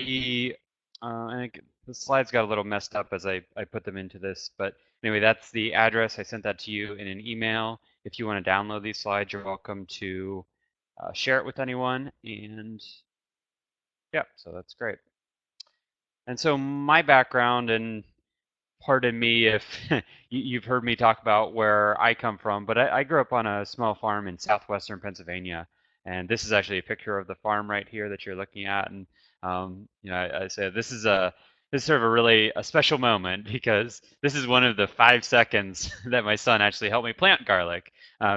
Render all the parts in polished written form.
the I think the slides got a little messed up as I put them into this, but anyway, that's the address. I sent that to you in an email. If you want to download these slides, you're welcome to share it with anyone. And yeah, so that's great. And so my background, and pardon me if you've heard me talk about where I come from, but I grew up on a small farm in southwestern Pennsylvania, and this is actually a picture of the farm right here that you're looking at. And I said this is sort of a really a special moment because this is one of the 5 seconds that my son actually helped me plant garlic.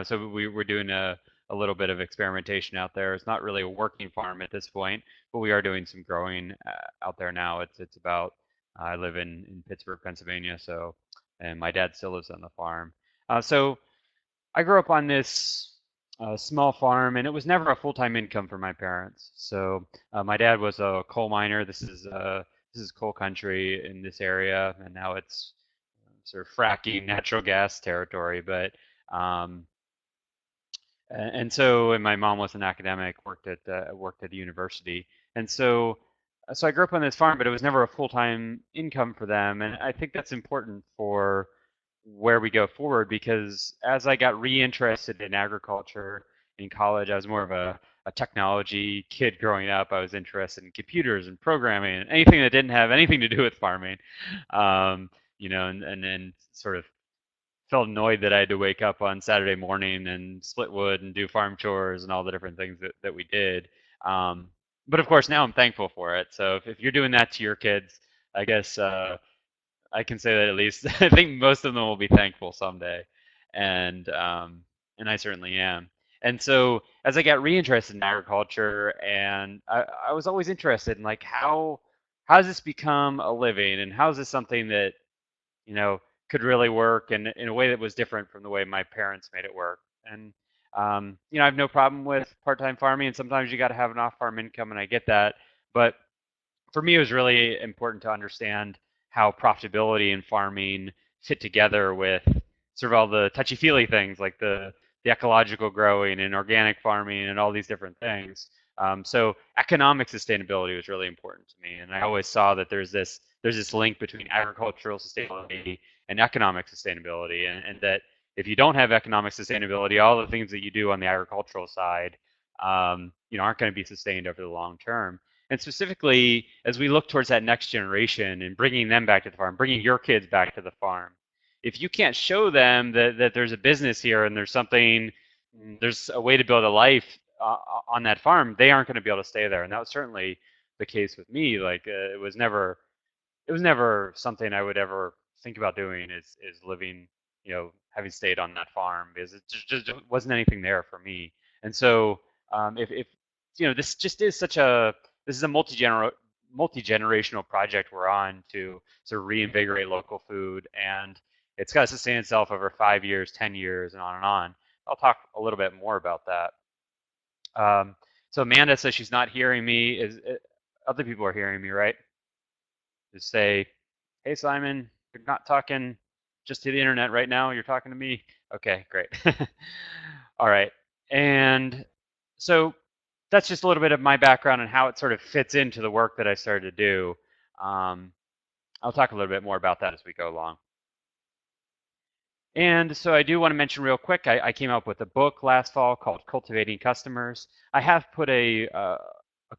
So we were doing a little bit of experimentation out there. It's not really a working farm at this point, but we are doing some growing out there now. It's about I live in Pittsburgh, Pennsylvania, and my dad still lives on the farm. So I grew up on this small farm, and it was never a full-time income for my parents. So my dad was a coal miner. This is coal country in this area, and now it's sort of fracking natural gas territory. But and my mom was an academic, worked at the university, and so I grew up on this farm, but it was never a full-time income for them, and I think that's important for where we go forward because as I got reinterested in agriculture in college, I was more of a technology kid growing up. I was interested in computers and programming and anything that didn't have anything to do with farming, um, and then sort of felt annoyed that I had to wake up on Saturday morning and split wood and do farm chores and all the different things that we did. Um, but of course, now I'm thankful for it. So if you're doing that to your kids, I guess I can say that at least I think most of them will be thankful someday, and um, and I certainly am. And so as I got reinterested in agriculture, and I was always interested in like how does this become a living, and how is this something that you know, could really work in a way that was different from the way my parents made it work. And I have no problem with part-time farming, and sometimes you got to have an off-farm income, and I get that. But for me, it was really important to understand how profitability and farming fit together with sort of all the touchy-feely things like the ecological growing and organic farming and all these different things. So economic sustainability was really important to me, and I always saw that there's this link between agricultural sustainability and economic sustainability, and that if you don't have economic sustainability, all the things that you do on the agricultural side, aren't going to be sustained over the long term. And specifically, as we look towards that next generation and bringing them back to the farm, bringing your kids back to the farm, if you can't show them that there's a business here and there's a way to build a life on that farm, they aren't going to be able to stay there. And that was certainly the case with me. Like it was never something I would ever think about doing is living, having stayed on that farm because it just wasn't anything there for me. And so if this just is this is a multi-generational project we're on to sort of reinvigorate local food, and it's got to sustain itself over 5 years, 10 years, and on and on. I'll talk a little bit more about that. So Amanda says she's not hearing me. Other people are hearing me, right? Just say, hey, Simon, you're not talking just to the internet right now. You're talking to me. Okay, great. All right. And so that's just a little bit of my background and how it sort of fits into the work that I started to do. Um, I'll talk a little bit more about that as we go along. And so I do want to mention real quick, I came up with a book last fall called Cultivating Customers. I have put a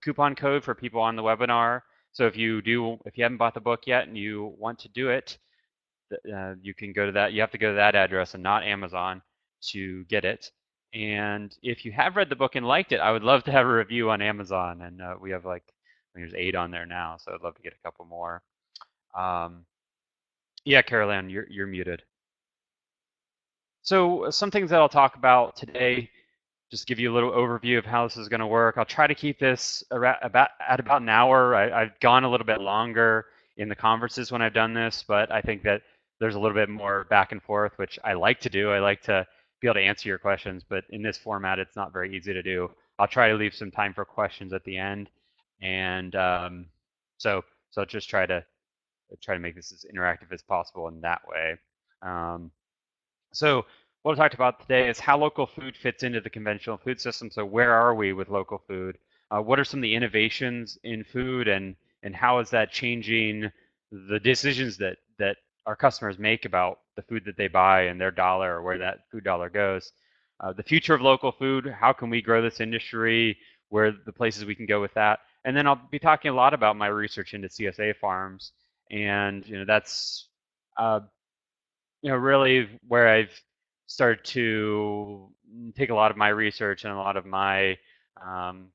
coupon code for people on the webinar. So if you haven't bought the book yet and you want to do it, you can go to that. You have to go to that address and not Amazon to get it. And if you have read the book and liked it, I would love to have a review on Amazon. And we have like, I think there's 8 on there now, so I'd love to get a couple more. Yeah, Caroline, you're muted. So some things that I'll talk about today, just give you a little overview of how this is going to work. I'll try to keep this at about an hour. I've gone a little bit longer in the conferences when I've done this, but I think that there's a little bit more back and forth, which I like to do. I like to be able to answer your questions, but in this format, it's not very easy to do. I'll try to leave some time for questions at the end, and so I'll just try to make this as interactive as possible in that way. So what I talked about today is how local food fits into the conventional food system. So where are we with local food? What are some of the innovations in food, and and how is that changing the decisions that our customers make about the food that they buy and their dollar or where that food dollar goes. The future of local food, how can we grow this industry, where the places we can go with that. And then I'll be talking a lot about my research into CSA farms, and that's uh, really where I've started to take a lot of my research and a lot of my um,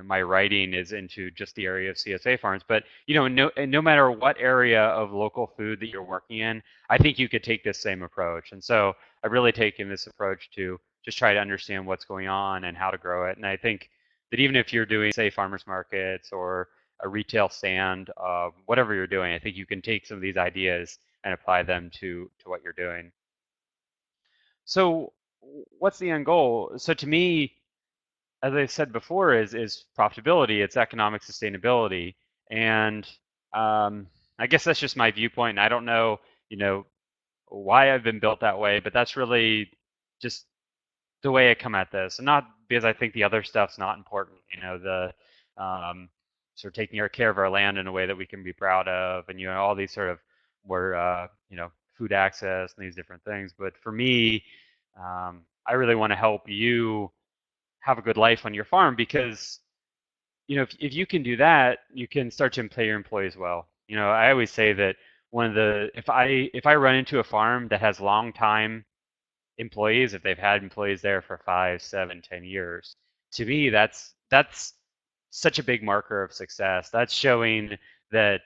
my writing is into just the area of CSA farms. But no matter what area of local food that you're working in, I think you could take this same approach. And so I've really taken this approach to just try to understand what's going on and how to grow it. And I think that even if you're doing, say, farmers markets or a retail stand, whatever you're doing, I think you can take some of these ideas and apply them to what you're doing. So what's the end goal? So to me, as I said before, is profitability. It's economic sustainability, and I guess that's just my viewpoint. And I don't know, you know, why I've been built that way, but that's really just the way I come at this, and not because I think the other stuff's not important. The sort of taking care of our land in a way that we can be proud of, and all these sort of where food access and these different things. But for me, I really want to help you have a good life on your farm because if you can do that, you can start to pay your employees well. I always say that one of the if I run into a farm that has long time employees, if they've had employees there for 5, 7, 10 years, to me that's such a big marker of success. That's showing that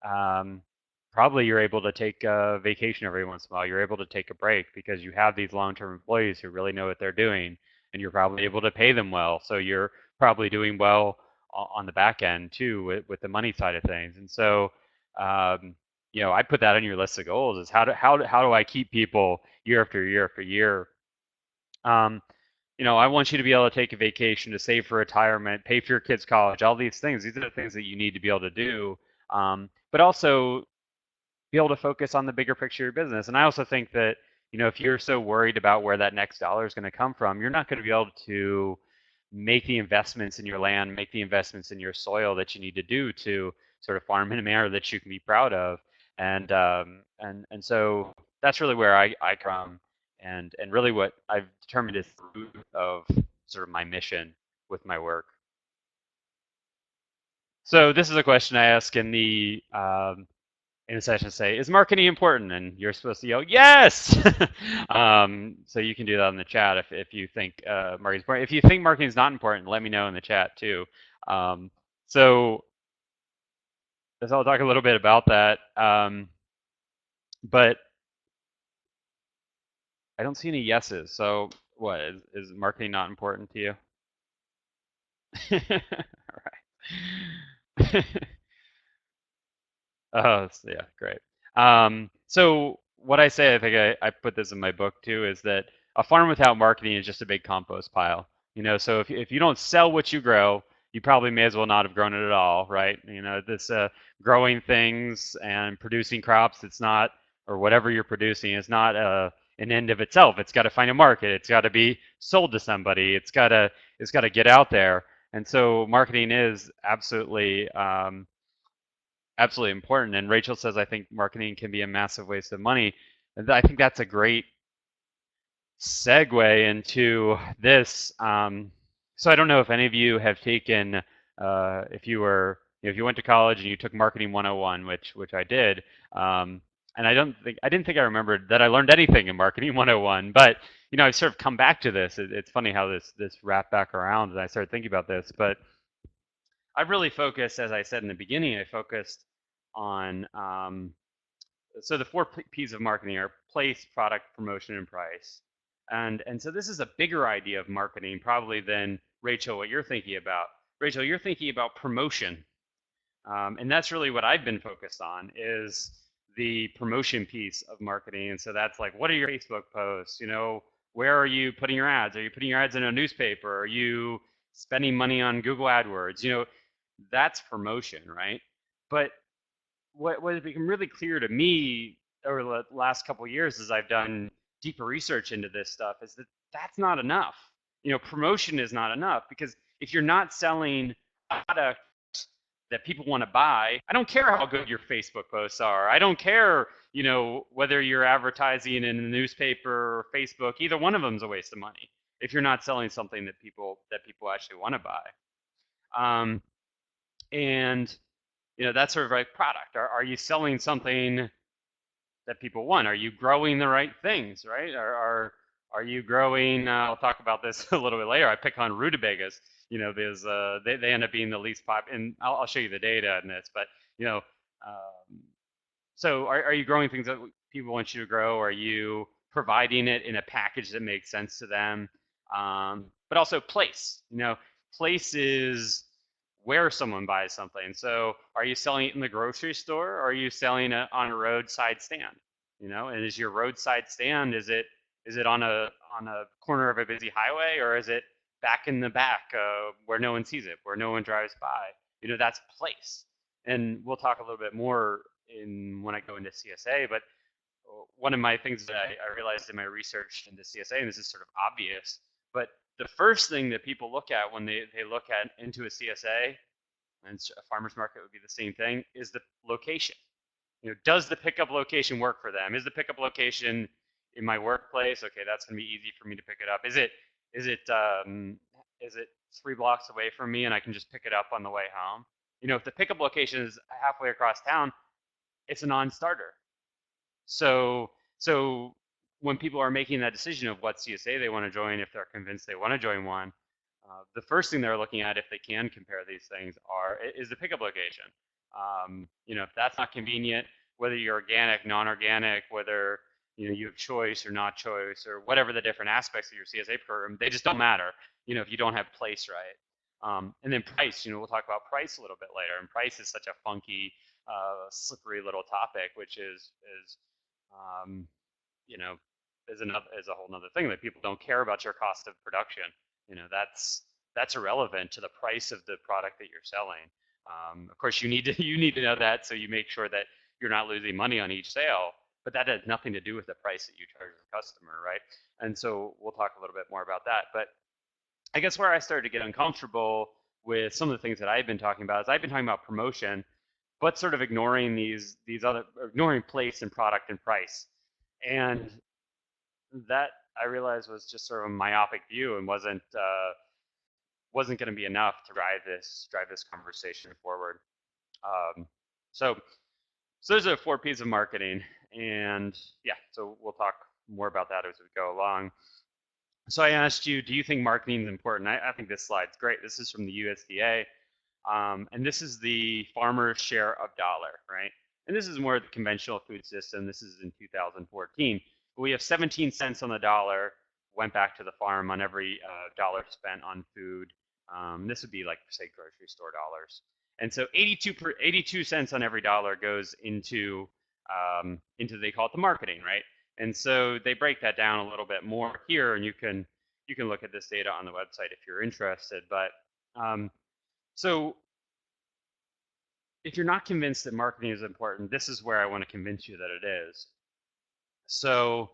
um, probably you're able to take a vacation every once in a while. You're able to take a break because you have these long-term employees who really know what they're doing, and you're probably able to pay them well. So you're probably doing well on the back end too with the money side of things. And so I put that on your list of goals is how do I keep people year after year after year. Um, I want you to be able to take a vacation, to save for retirement, pay for your kids' college, all these things. These are the things that you need to be able to do. But also be able to focus on the bigger picture of your business. And I also think that, if you're so worried about where that next dollar is going to come from, you're not going to be able to make the investments in your land, make the investments in your soil that you need to do to sort of farm in a manner that you can be proud of. And so that's really where I come, and really what I've determined is the root of sort of my mission with my work. So this is a question I ask in a session, say, is marketing important? And you're supposed to yell, yes! So you can do that in the chat if you think marketing is important. If you think marketing is not important, let me know in the chat too. So I'll talk a little bit about that. But I don't see any yeses. So what, is marketing not important to you? All right. Oh, yeah, great. So what I say, I think I put this in my book too, is that a farm without marketing is just a big compost pile. So if you don't sell what you grow, you probably may as well not have grown it at all, right? This growing things and producing crops, it's not, or whatever you're producing, is not an end of itself. It's got to find a market. It's got to be sold to somebody. It's got to get out there. And so marketing is absolutely important. And Rachel says, I think marketing can be a massive waste of money. And I think that's a great segue into this. So I don't know if any of you have taken, if you went to college and you took Marketing 101, which I did, and I didn't think I remembered that I learned anything in Marketing 101, but I've sort of come back to this. It's funny how this wrapped back around, and I started thinking about this, but I've really focused, as I said in the beginning, I focused on so the four P's of marketing are place, product, promotion, and price. And so this is a bigger idea of marketing probably than Rachel, what you're thinking about. Rachel, you're thinking about promotion. And that's really what I've been focused on is the promotion piece of marketing. And so that's like, what are your Facebook posts? Where are you putting your ads? Are you putting your ads in a newspaper? Are you spending money on Google AdWords? That's promotion, right? But what has become really clear to me over the last couple of years as I've done deeper research into this stuff is that that's not enough. Promotion is not enough because if you're not selling a product that people want to buy, I don't care how good your Facebook posts are. I don't care, whether you're advertising in a newspaper or Facebook. Either one of them is a waste of money if you're not selling something that people actually want to buy. Um, and that's sort of like product. Are you selling something that people want? Are you growing the right things, right? Are you growing? I'll talk about this a little bit later. I pick on rutabagas, because they end up being the least pop. And I'll show you the data in this, but you know, um, so are you growing things that people want you to grow? Are you providing it in a package that makes sense to them? But also place. Place is where someone buys something. So are you selling it in the grocery store, or are you selling it on a roadside stand? And is your roadside stand, is it on a corner of a busy highway, or is it back in the back where no one sees it, where no one drives by? That's place. And we'll talk a little bit more in when I go into CSA. But one of my things that I realized in my research into CSA, and this is sort of obvious, but the first thing that people look at when they look at into a CSA, and a farmer's market would be the same thing, is the location. Does the pickup location work for them? Is the pickup location in my workplace? Okay, that's gonna be easy for me to pick it up. Is it 3 blocks away from me and I can just pick it up on the way home? If the pickup location is halfway across town, it's a non-starter. So when people are making that decision of what CSA they want to join, if they're convinced they want to join one, the first thing they're looking at, if they can compare these things, is the pickup location. If that's not convenient, whether you're organic, non-organic, whether you have choice or not choice, or whatever the different aspects of your CSA program, they just don't matter. If you don't have place right. And then price. We'll talk about price a little bit later. And price is such a funky, slippery little topic, which is um, you know, is a whole nother thing that people don't care about your cost of production. That's irrelevant to the price of the product that you're selling. Of course, you need to you need to know that, so you make sure that you're not losing money on each sale. But that has nothing to do with the price that you charge the customer, right? And so we'll talk a little bit more about that. But I guess where I started to get uncomfortable with some of the things that I've been talking about is I've been talking about promotion, but sort of ignoring these other ignoring place and product and price. And that I realized was just sort of a myopic view and wasn't going to be enough to drive this conversation forward. Um, so so those are the 4 P's of marketing, and yeah, so we'll talk more about that as we go along. So I asked you, do you think marketing is important? I think this slide's great. This is from the USDA. And this is the farmer's share of dollar, right? And this is more the conventional food system. This is in 2014. We have 17 cents on the dollar went back to the farm on every dollar spent on food. This would be like, say, grocery store dollars. And so 82 cents on every dollar goes into they call it the marketing, right? And so they break that down a little bit more here, and you can look at this data on the website if you're interested. But so if you're not convinced that marketing is important, this is where I want to convince you that it is. So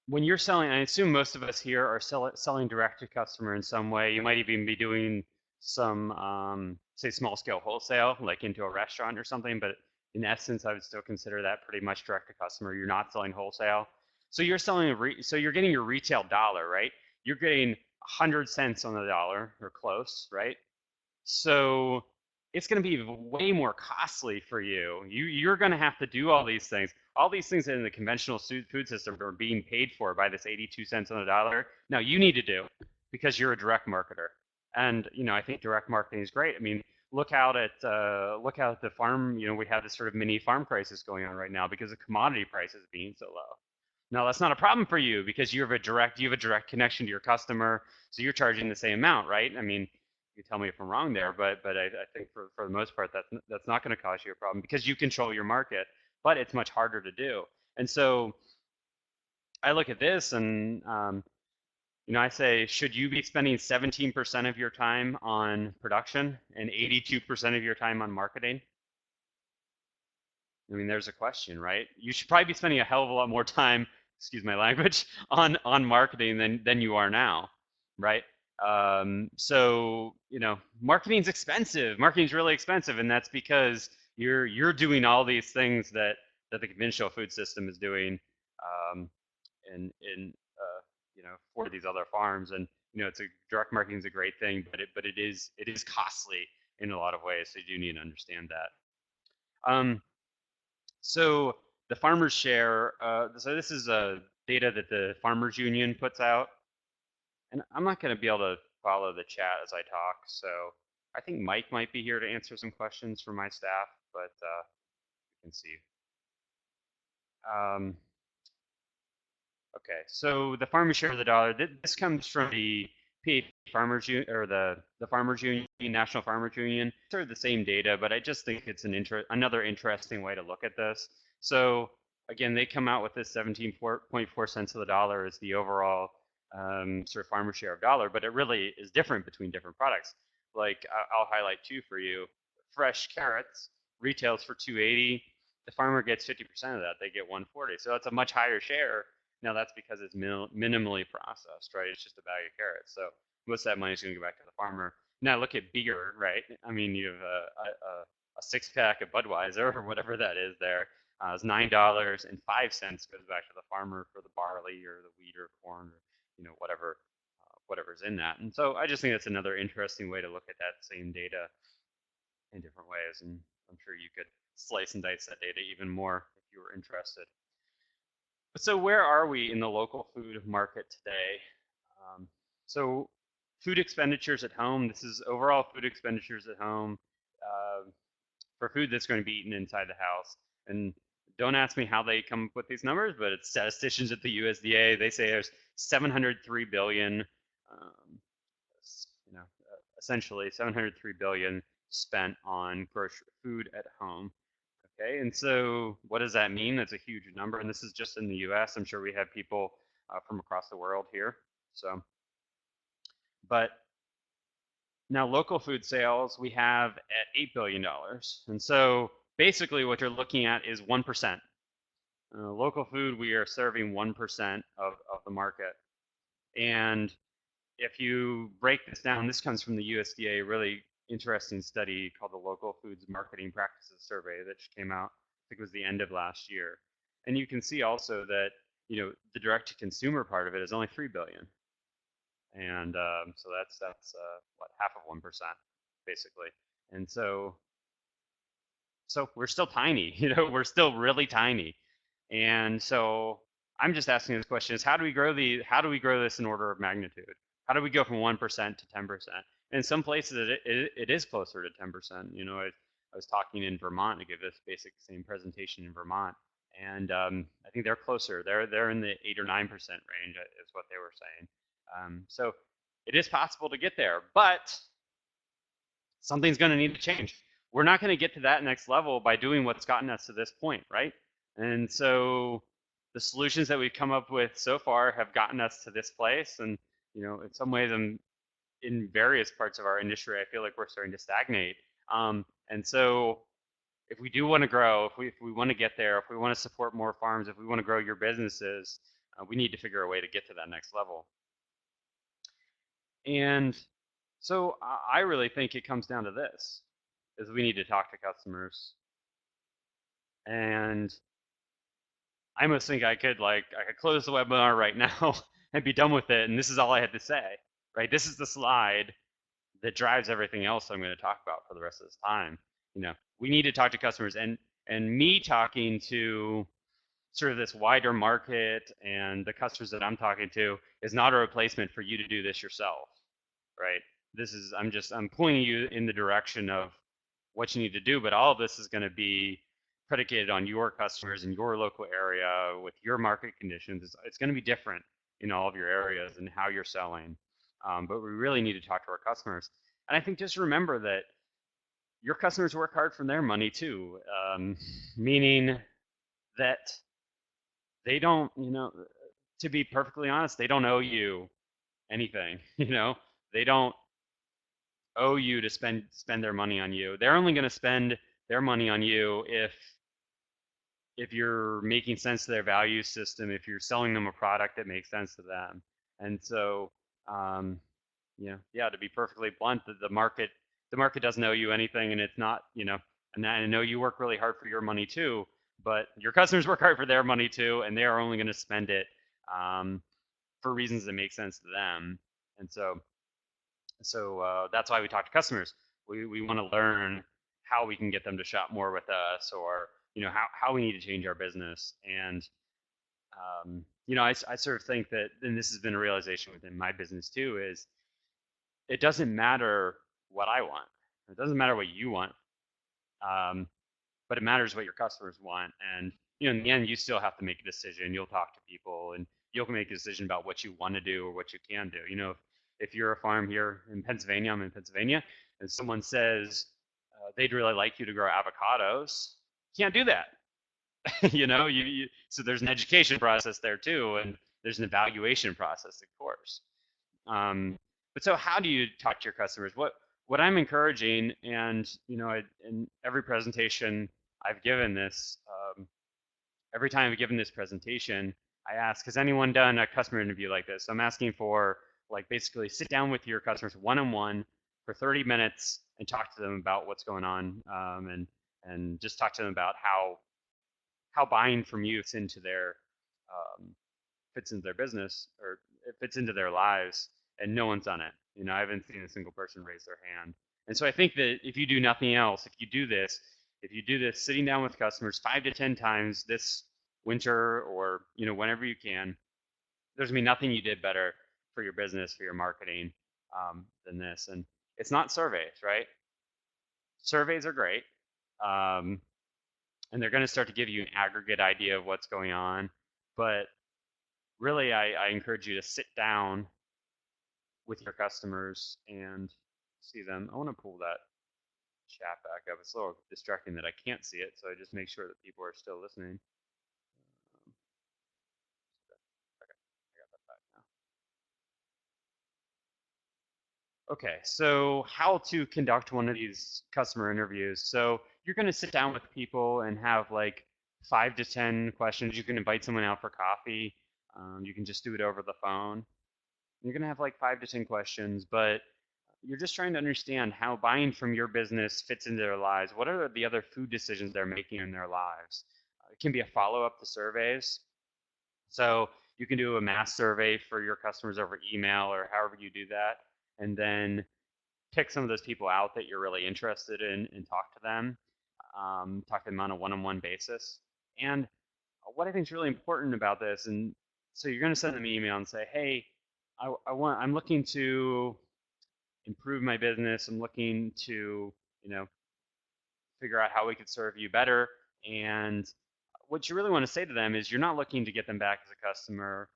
when you're selling, I assume most of us here are selling direct to customer in some way. You might even be doing some, say, small scale wholesale, like into a restaurant or something. But in essence, I would still consider that pretty much direct to customer. You're not selling wholesale. So you're so you're getting your retail dollar, right? You're getting 100 cents on the dollar or close, right? So it's going to be way more costly for you. You're going to have to do all these things. All these things in the conventional food system are being paid for by this 82 cents on the dollar. Now you need to do because you're a direct marketer. And I think direct marketing is great. I mean, look out at the farm. We have this sort of mini farm crisis going on right now because the commodity prices being so low. Now that's not a problem for you because you have a direct connection to your customer, so you're charging the same amount, right? I mean, you tell me if I'm wrong there, but I think for the most part that's not going to cause you a problem because you control your market, but it's much harder to do. And so I look at this and I say, should you be spending 17% of your time on production and 82% of your time on marketing? I mean, there's a question, right? You should probably be spending a hell of a lot more time, excuse my language, on marketing than you are now, right? So marketing's expensive. Marketing's really expensive, and that's because you're doing all these things that the conventional food system is doing, um, in for these other farms. And it's a direct marketing is a great thing, but it is costly in a lot of ways. So you do need to understand that. So the farmers share. So this is data that the Farmers Union puts out, and I'm not going to be able to follow the chat as I talk. So I think Mike might be here to answer some questions for my staff, but we can see. Um, Okay, so the farmers share of the dollar. This comes from the PA Farmers Union or the Farmers Union, National Farmers Union. Sort of the same data, but I just think it's another interesting way to look at this. So again, they come out with this 17.4 cents of the dollar as the overall sort of farmer share of dollar, but it really is different between different products. Like I'll highlight two for you. Fresh carrots retails for 280. The farmer gets 50% of that. They get 140. So that's a much higher share. Now that's because it's minimally processed, right? It's just a bag of carrots. So most of that money is going to go back to the farmer. Now look at beer, right? I mean, you have a six pack of Budweiser or whatever that is there. It's $9.05 goes back to the farmer for the barley or the wheat or corn or whatever's in that. And so I just think that's another interesting way to look at that same data in different ways. And I'm sure you could slice and dice that data even more if you were interested. So where are we in the local food market today? Um, so food expenditures at home. This is overall food expenditures at home uh, for food that's going to be eaten inside the house. And don't ask me how they come up with these numbers, but it's statisticians at the USDA. They say there's 703 billion, essentially 703 billion spent on grocery food at home. Okay, and so what does that mean? That's a huge number, and this is just in the U.S. I'm sure we have people from across the world here. So, but now local food sales we have at $8 billion, and so basically what you're looking at is 1%. Local food, we are serving 1% of the market, and if you break this down, this comes from the USDA, really interesting study called the Local Foods Marketing Practices Survey that came out, I think it was the end of last year. And you can see also that, the direct to consumer part of it is only 3 billion. And so that's what, half of 1%, basically. And so we're still tiny, we're still really tiny. And so I'm just asking this question is how do we grow this in order of magnitude? How do we go from 1% to 10%? In some places it is closer to 10%. I was talking in Vermont to give this basic same presentation in Vermont, and I think they're closer. They're in the 8 or 9% range is what they were saying. So it is possible to get there, but something's going to need to change. We're not going to get to that next level by doing what's gotten us to this point, right? And so the solutions that we've come up with so far have gotten us to this place. And, in some ways, in various parts of our industry, I feel like we're starting to stagnate. And so if we do want to grow, if we want to get there, if we want to support more farms, if we want to grow your businesses, we need to figure a way to get to that next level. And so I really think it comes down to this, is we need to talk to customers. And I almost think I could close the webinar right now and be done with it. And this is all I had to say, right? This is the slide that drives everything else I'm going to talk about for the rest of this time. We need to talk to customers, and me talking to sort of this wider market and the customers that I'm talking to is not a replacement for you to do this yourself, right? I'm pointing you in the direction of what you need to do, but all of this is going to be predicated on your customers in your local area with your market conditions. It's going to be different in all of your areas and how you're selling. But we really need to talk to our customers. And I think just remember that your customers work hard for their money too, meaning that they don't, to be perfectly honest, they don't owe you anything. They don't owe you to spend their money on you. They're only going to spend their money on you if you're making sense to their value system, if you're selling them a product that makes sense to them. And so Yeah, to be perfectly blunt, the market doesn't owe you anything, and it's not, and I know you work really hard for your money too, but your customers work hard for their money too, and they are only going to spend it um, for reasons that make sense to them. And so that's why we talk to customers. We want to learn how we can get them to shop more with us, or how we need to change our business. And I sort of think that, and this has been a realization within my business too, is it doesn't matter what I want. It doesn't matter what you want, um, but it matters what your customers want. And in the end, you still have to make a decision. You'll talk to people, and you'll make a decision about what you want to do or what you can do. If you're a farm here in Pennsylvania, I'm in Pennsylvania, and someone says they'd really like you to grow avocados, you can't do that. So there's an education process there too, and there's an evaluation process, of course. Um, but so how do you talk to your customers? What I'm encouraging, and in every presentation I've given this, every time I've given this presentation, I ask, has anyone done a customer interview like this? So I'm asking for, like, basically sit down with your customers one on one for 30 minutes and talk to them about what's going on, and just talk to them about how buying from you um, fits into their business, or it fits into their lives, and no one's done it. I haven't seen a single person raise their hand. And so I think that if you do nothing else, if you do this sitting down with customers 5 to 10 times this winter, or whenever you can, there's gonna be nothing you did better for your business, for your marketing, than this. And it's not surveys, right? Surveys are great, um, and they're going to start to give you an aggregate idea of what's going on, but really, I encourage you to sit down with your customers and see them. I want to pull that chat back up. It's a little distracting that I can't see it, so I just make sure that people are still listening. Okay, I got that back now. Okay, so how to conduct one of these customer interviews. So you're going to sit down with people and have like 5 to 10 questions. You can invite someone out for coffee. You can just do it over the phone. You're going to have like 5 to 10 questions, but you're just trying to understand how buying from your business fits into their lives. What are the other food decisions they're making in their lives? It can be a follow up to surveys. So you can do a mass survey for your customers over email or however you do that, and then pick some of those people out that you're really interested in and talk to them. Talk to them on a one-on-one basis. And what I think is really important about this, and so you're going to send them an email and say, hey, I'm looking to improve my business. I'm looking to, you know, figure out how we could serve you better. And what you really want to say to them is you're not looking to get them back as a customer,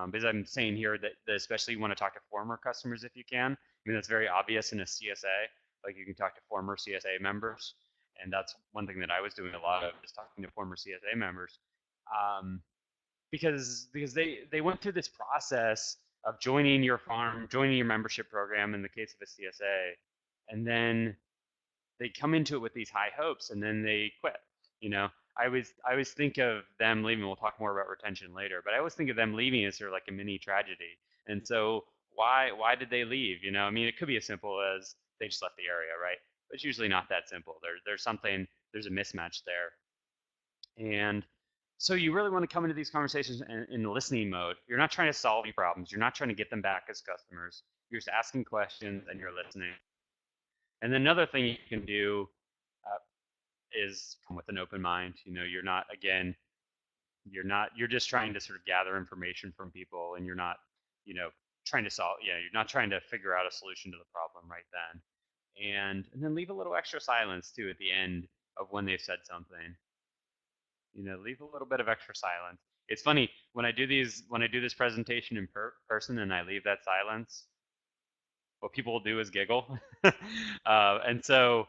because I'm saying here that especially you want to talk to former customers if you can. I mean, that's very obvious in a CSA. Like you can talk to former CSA members. And that's one thing that I was doing a lot of, is talking to former CSA members. Um, because they went through this process of joining your farm, joining your membership program in the case of a CSA, and then they come into it with these high hopes and then they quit. You know, I always think of them leaving. We'll talk more about retention later, but I always think of them leaving as sort of like a mini tragedy. And so why did they leave? I mean, it could be as simple as they just left the area, right? But it's usually not that simple. There's a mismatch there. And so you really want to come into these conversations in listening mode. You're not trying to solve any problems. You're not trying to get them back as customers. You're just asking questions and you're listening. And then another thing you can do uh, is come with an open mind. You're just trying to sort of gather information from people, and you're not, you know, trying to solve, you're not trying to figure out a solution to the problem right then. And then leave a little extra silence too at the end of when they've said something. Leave a little bit of extra silence. It's funny when I do this presentation in person and I leave that silence, what people will do is giggle. And so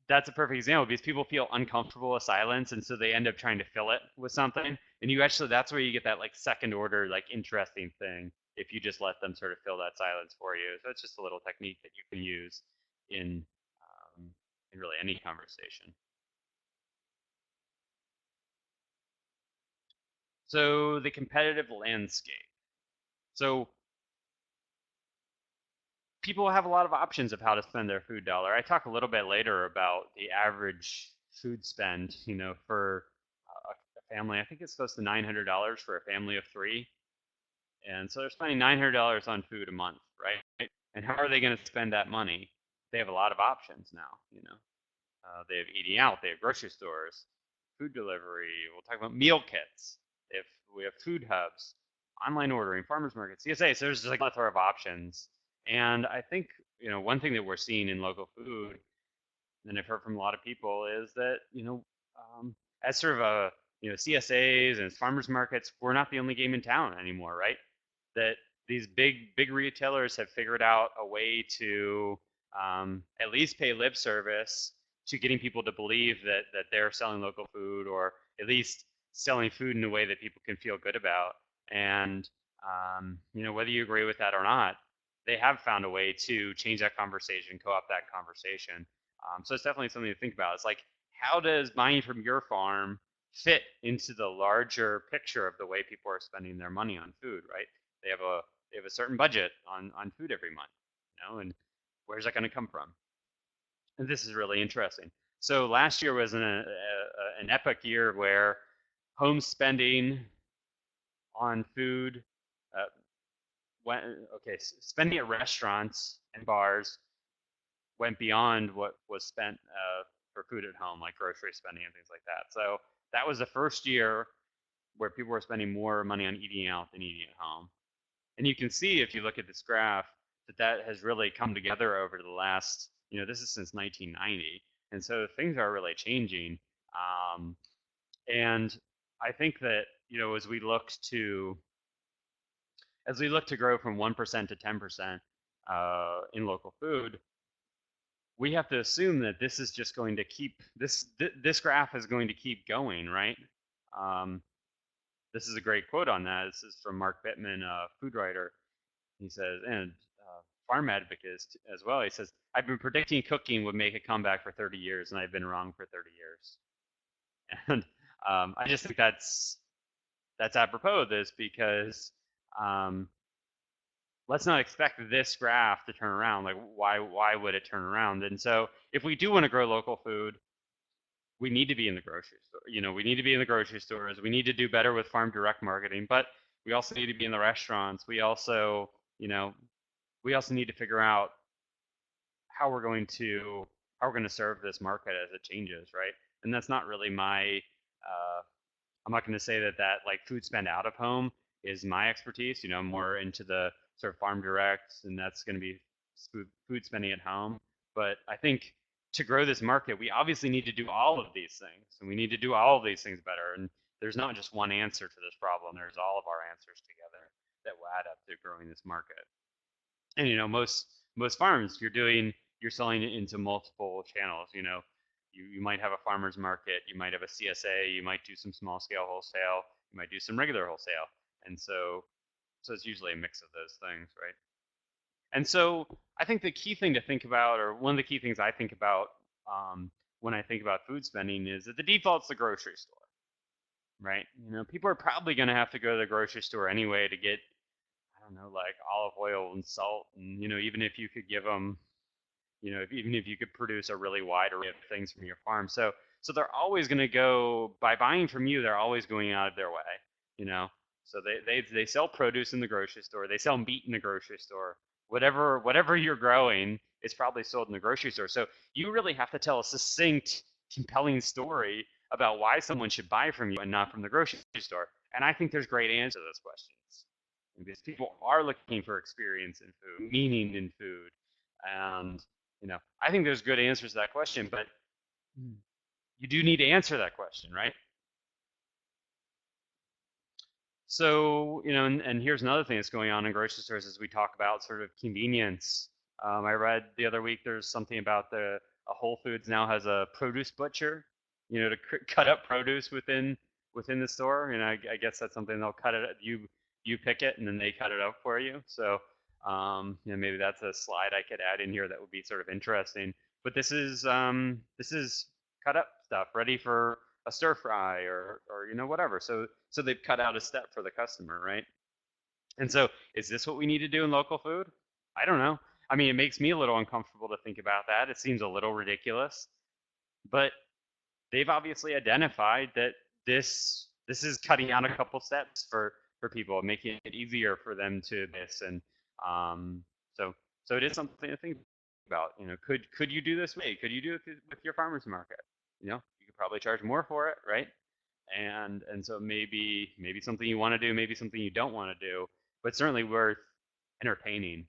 that's a perfect example, because people feel uncomfortable with silence, and so they end up trying to fill it with something. And that's where you get that like second order, like interesting thing, if you just let them sort of fill that silence for you. So it's just a little technique that you can use in in really any conversation. So the competitive landscape. So people have a lot of options of how to spend their food dollar. I talk a little bit later about the average food spend, for a family. I think it's close to $900 for a family of three. And so they're spending $900 on food a month, right? And how are they going to spend that money? They have a lot of options now. They have eating out, they have grocery stores, food delivery. We'll talk about meal kits. If we have food hubs, online ordering, farmers markets, CSA. So there's just like a plethora of options. And I think one thing that we're seeing in local food, and I've heard from a lot of people, is that as sort of a CSAs and farmers markets, we're not the only game in town anymore, right? That these big retailers have figured out a way to at least pay lip service to getting people to believe that they're selling local food, or at least selling food in a way that people can feel good about. And whether you agree with that or not, they have found a way to change that conversation, co-opt that conversation. So it's definitely something to think about. It's like, how does buying from your farm fit into the larger picture of the way people are spending their money on food, right? They have a certain budget on food every month, and where's that going to come from? And this is really interesting. So last year was an epic year where home spending on food uh, went okay. Spending at restaurants and bars went beyond what was spent for food at home, like grocery spending and things like that. So that was the first year where people were spending more money on eating out than eating at home. And you can see if you look at this graph that has really come together over the last, this is since 1990. And so things are really changing. And I think that, as we look to grow from 1% to 10% in local food, we have to assume that this is just going to keep this graph is going to keep going, right? Um, this is a great quote on that. This is from Mark Bittman, a food writer. He says, and farm advocate as well. He says, I've been predicting cooking would make a comeback for 30 years, and I've been wrong for 30 years. And I just think that's apropos of this, because um, let's not expect this graph to turn around. Like, why would it turn around? And so if we do want to grow local food, we need to be in the grocery store. We need to be in the grocery stores. We need to do better with farm direct marketing, but we also need to be in the restaurants. We also need to figure out how we're going to serve this market as it changes, right? And that's not really my. I'm not going to say that like food spend out of home is my expertise. I'm more into the sort of farm direct, and that's going to be food spending at home. But I think to grow this market, we obviously need to do all of these things, and we need to do all of these things better. And there's not just one answer to this problem. There's all of our answers together that will add up to growing this market. And most farms, you're selling it into multiple channels. You might have a farmer's market, you might have a CSA, you might do some small scale wholesale, you might do some regular wholesale. And so it's usually a mix of those things, right? And so I think the key thing to think about, or one of the key things I think about when I think about food spending, is that the default's the grocery store, right? People are probably going to have to go to the grocery store anyway to get, I don't know, like olive oil and salt, and even if you could give them, even if you could produce a really wide array of things from your farm. So they're always going to go, by buying from you, they're always going out of their way, you know. So they sell produce in the grocery store, they sell meat in the grocery store. Whatever you're growing is probably sold in the grocery store. So you really have to tell a succinct, compelling story about why someone should buy from you and not from the grocery store. And I think there's great answers to those questions, because people are looking for experience in food, meaning in food, and I think there's good answers to that question, but you do need to answer that question, right? So, and here's another thing that's going on in grocery stores as we talk about sort of convenience. I read the other week there's something about a Whole Foods now has a produce butcher, to cut up produce within the store. I guess that's something they'll cut it. You pick it and then they cut it up for you. So, maybe that's a slide I could add in here that would be sort of interesting. But this is cut up stuff ready for a stir fry or whatever. So they've cut out a step for the customer, right? And so is this what we need to do in local food? I don't know. I mean, it makes me a little uncomfortable to think about that. It seems a little ridiculous, but they've obviously identified that this is cutting out a couple steps for people, making it easier for them to miss. And um, so so it is something to think about. You know, could you do this way? Could you do it with your farmers market? You know, you could probably charge more for it, right? And so maybe something you want to do, maybe something you don't want to do, but certainly worth entertaining.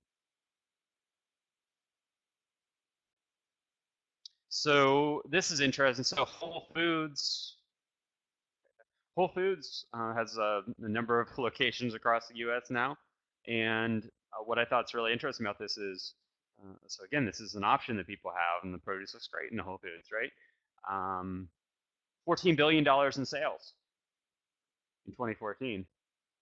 So this is interesting. So Whole Foods has a number of locations across the U.S. now, and what I thought is really interesting about this is, so again, this is an option that people have, and the produce looks great in the Whole Foods, right? Um, $14 billion in sales in 2014,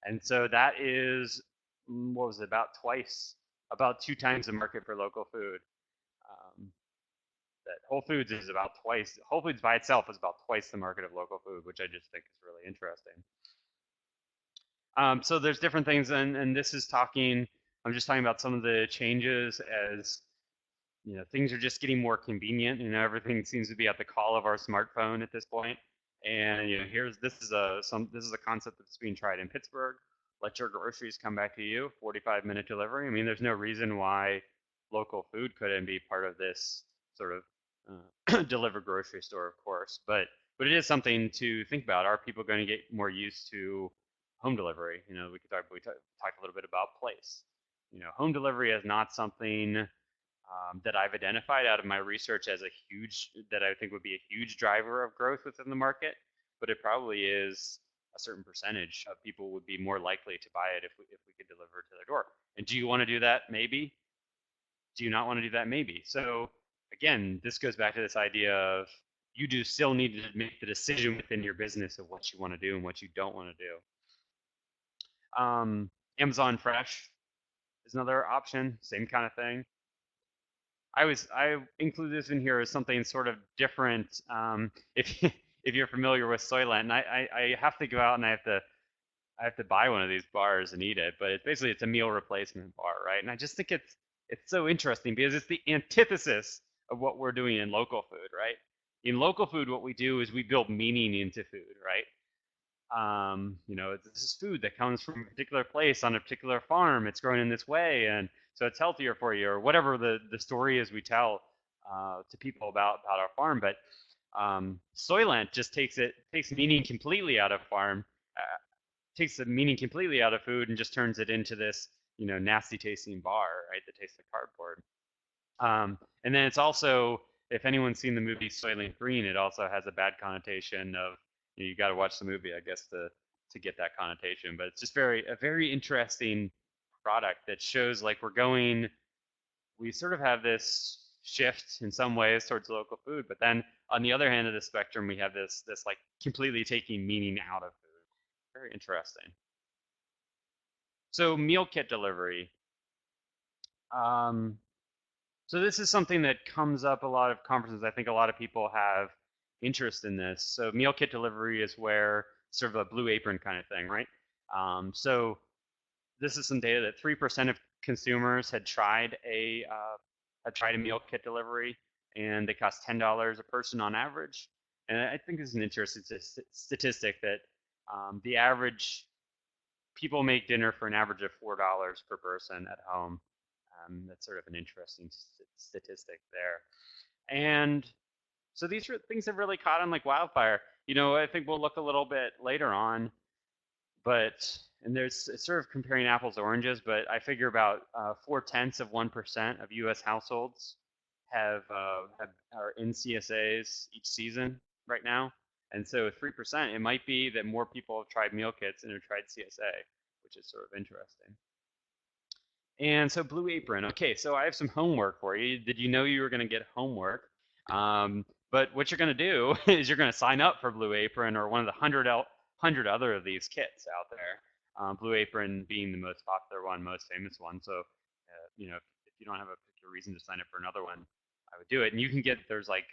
and so that is what was it, about two times the market for local food. Um, that Whole Foods is about twice. Whole Foods by itself is about twice the market of local food, which I just think is really interesting. So there's different things, and this is talking. I'm just talking about some of the changes as you know things are just getting more convenient. You know, everything seems to be at the call of our smartphone at this point. And you know, this is a concept that's being tried in Pittsburgh. Let your groceries come back to you. 45-minute delivery. I mean, there's no reason why local food couldn't be part of this sort of delivered grocery store, of course. But it is something to think about. Are people going to get more used to home delivery? You know, we talked a little bit about place. You know, home delivery is not something that I've identified out of my research as a huge that I think would be a huge driver of growth within the market, but it probably is a certain percentage of people would be more likely to buy it if we could deliver it to their door. And do you want to do that? Maybe. Do you not want to do that? Maybe. So again, this goes back to this idea of you do still need to make the decision within your business of what you want to do and what you don't want to do. Amazon Fresh is another option, same kind of thing. I include this in here as something sort of different. If if you're familiar with Soylent, and I have to go out and I have to buy one of these bars and eat it, but it's a meal replacement bar, right? And I just think it's so interesting because it's the antithesis of what we're doing in local food, right? In local food, what we do is we build meaning into food, right? You know, this is food that comes from a particular place on a particular farm. It's grown in this way, and so it's healthier for you, or whatever the story is we tell to people about our farm. But Soylent just takes meaning completely out of farm, takes the meaning completely out of food, and just turns it into this nasty tasting bar, right? That tastes like cardboard. And then it's also, if anyone's seen the movie Soylent Green, it also has a bad connotation of you got to watch the movie, I guess, to get that connotation. But it's just a very interesting product that shows like we sort of have this shift in some ways towards local food, but then on the other hand of the spectrum, we have this like completely taking meaning out of food. Very interesting. So meal kit delivery. Um, So this is something that comes up a lot of conferences. I think a lot of people have interest in this. So meal kit delivery is where sort of a blue apron kind of thing, right? So this is some data that 3% of consumers had tried a meal kit delivery, and they cost $10 a person on average. And I think this is an interesting statistic that the average people make dinner for an average of $4 per person at home. That's sort of an interesting statistic there. And so these are things that really caught on like wildfire. You know, I think we'll look a little bit later on, but and there's it's sort of comparing apples to oranges, but I figure about 0.4% of U.S. households have are in CSAs each season right now, and so 3%, it might be that more people have tried meal kits than have tried CSA, which is sort of interesting. And so Blue Apron. Okay, so I have some homework for you. Did you know you were going to get homework? But what you're going to do is you're going to sign up for Blue Apron or one of the hundred other of these kits out there. Blue Apron being the most popular one, most famous one. So, if you don't have a particular reason to sign up for another one, I would do it. And you can get there's like,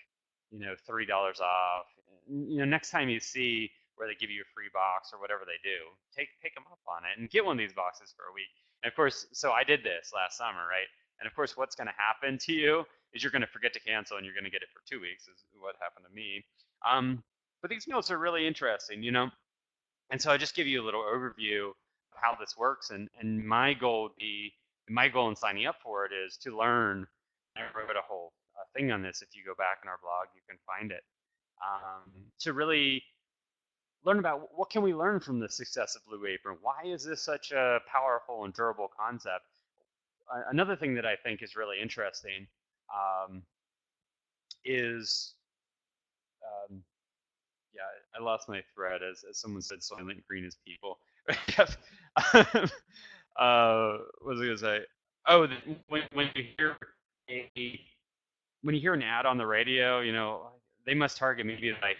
$3 off. Next time you see where they give you a free box or whatever they do, pick them up on it and get one of these boxes for a week. And of course, so I did this last summer, right? And of course, what's going to happen to you is you're going to forget to cancel and you're going to get it for 2 weeks, is what happened to me. Um, but these meals are really interesting, and so I just give you a little overview of how this works. And my goal in signing up for it is to learn. I wrote a whole thing on this. If you go back in our blog, you can find it. To really learn about what can we learn from the success of Blue Apron. Why is this such a powerful and durable concept? Another thing that I think is really interesting um, is um, yeah, I lost my thread as someone said Soylent Green is people. What was I gonna say? Oh, when you hear a when you hear an ad on the radio, they must target me because I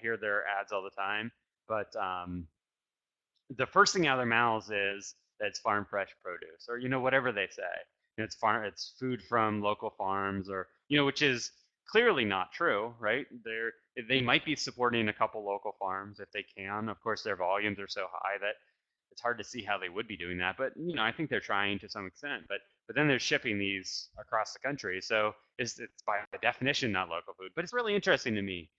hear their ads all the time. But the first thing out of their mouths is that it's farm fresh produce, or whatever they say. It's food from local farms, or which is clearly not true, right? They might be supporting a couple local farms if they can. Of course, their volumes are so high that it's hard to see how they would be doing that. But I think they're trying to some extent. But then they're shipping these across the country, so it's by definition not local food. But it's really interesting to me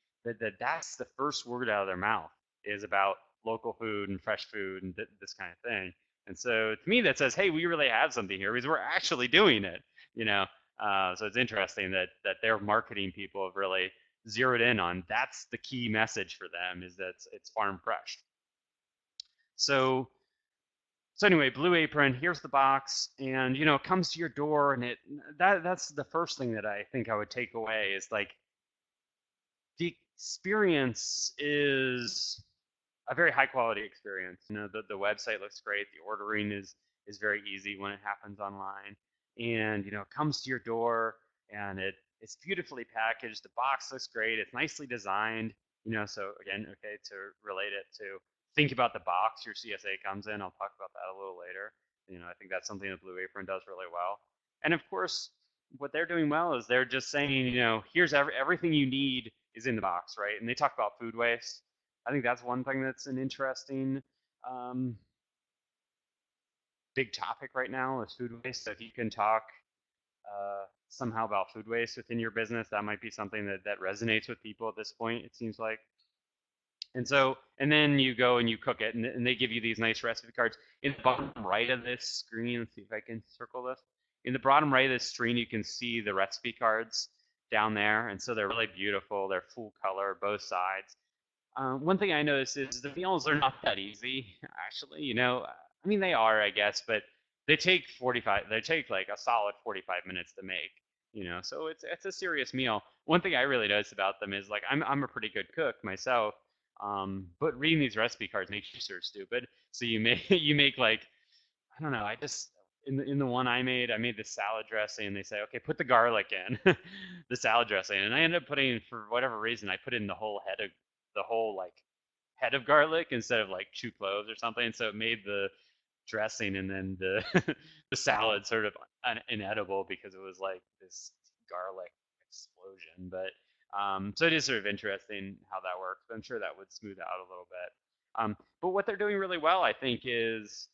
that's the first word out of their mouth is about local food and fresh food and this kind of thing. And so to me, that says, hey, we really have something here because we're actually doing it. You know, so it's interesting that their marketing people have really zeroed in on that's the key message for them is that it's farm fresh. So anyway, Blue Apron, here's the box, and it comes to your door, and that's the first thing that I think I would take away is like the experience is a very high quality experience. The website looks great. The ordering is very easy when it happens online, and it comes to your door, and it's beautifully packaged. The box looks great. It's nicely designed. So again, okay, to relate it to think about the box your CSA comes in. I'll talk about that a little later. I think that's something that Blue Apron does really well. And of course, what they're doing well is they're just saying, here's everything you need is in the box, right? And they talk about food waste. I think that's one thing that's an interesting um, big topic right now is food waste. So if you can talk somehow about food waste within your business, that might be something that resonates with people at this point, it seems like. And then you go and you cook it, and they give you these nice recipe cards. In the bottom right of this screen, let's see if I can circle this. In the bottom right of this screen, you can see the recipe cards down there, and so they're really beautiful. They're full color, both sides. One thing I noticed is the meals are not that easy, actually. I mean, they are, I guess, but they take like a solid 45 minutes to make. So it's a serious meal. One thing I really noticed about them is like I'm a pretty good cook myself, but reading these recipe cards makes you sort of stupid. So you make like I don't know. I just in the one I made the salad dressing, and they say, okay, put the garlic in the salad dressing, and I ended up putting for whatever reason I put in the whole like head of garlic instead of like 2 cloves or something. And so it made the dressing and then the the salad sort of inedible because it was like this garlic explosion. But so it is sort of interesting how that works. But I'm sure that would smooth out a little bit. But what they're doing really well, I think, is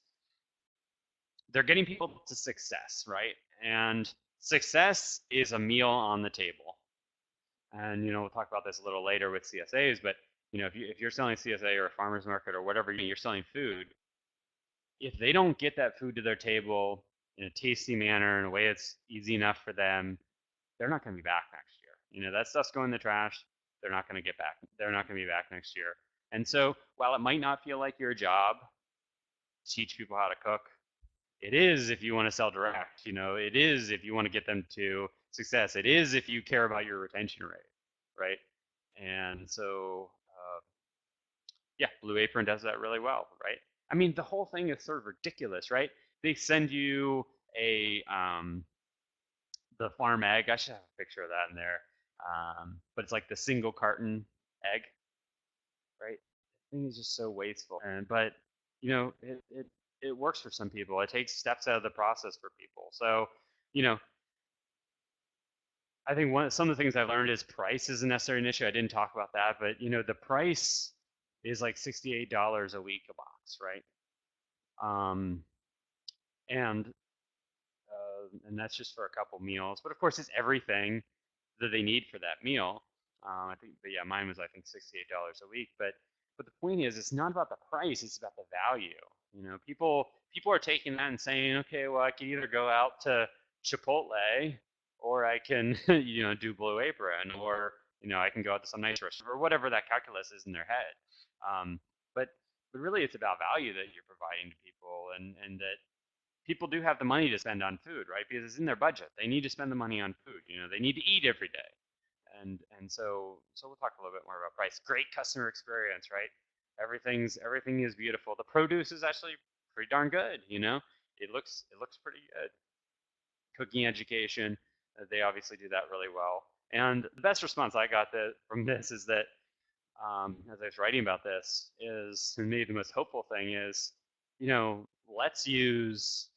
they're getting people to success, right? And success is a meal on the table. And we'll talk about this a little later with CSAs, but if you're selling CSA or a farmer's market or whatever, you're selling food, if they don't get that food to their table in a tasty manner in a way that's easy enough for them, they're not going to be back next year. That stuff's going in the trash. They're not going to get back. They're not going to be back next year. And so while it might not feel like your job to teach people how to cook, it is if you want to sell direct. It is if you want to get them to success. It is if you care about your retention rate, right? And so, yeah, Blue Apron does that really well, right? I mean, the whole thing is sort of ridiculous, right? They send you the farm egg. I should have a picture of that in there. But it's like the single carton egg, right? The thing is just so wasteful. But it works for some people. It takes steps out of the process for people. So, you know, I think some of the things I learned is price isn't necessarily an issue. I didn't talk about that, but the price is like $68 a week a box, right? Um, and and that's just for a couple meals. But of course, it's everything that they need for that meal. I think, but yeah, mine was I think $68 a week. But the point is, it's not about the price; it's about the value. People are taking that and saying, okay, well, I can either go out to Chipotle, or I can do Blue Apron, or I can go out to some nice restaurant, or whatever that calculus is in their head. Um, but but really, it's about value that you're providing to people, and that people do have the money to spend on food, right? Because it's in their budget. They need to spend the money on food. They need to eat every day. And so we'll talk a little bit more about price. Great customer experience, right? Everything is beautiful. The produce is actually pretty darn good. It looks pretty good. Cooking education, they obviously do that really well. And the best response I got from this is that, as I was writing about this, is, and maybe the most hopeful thing is, let's use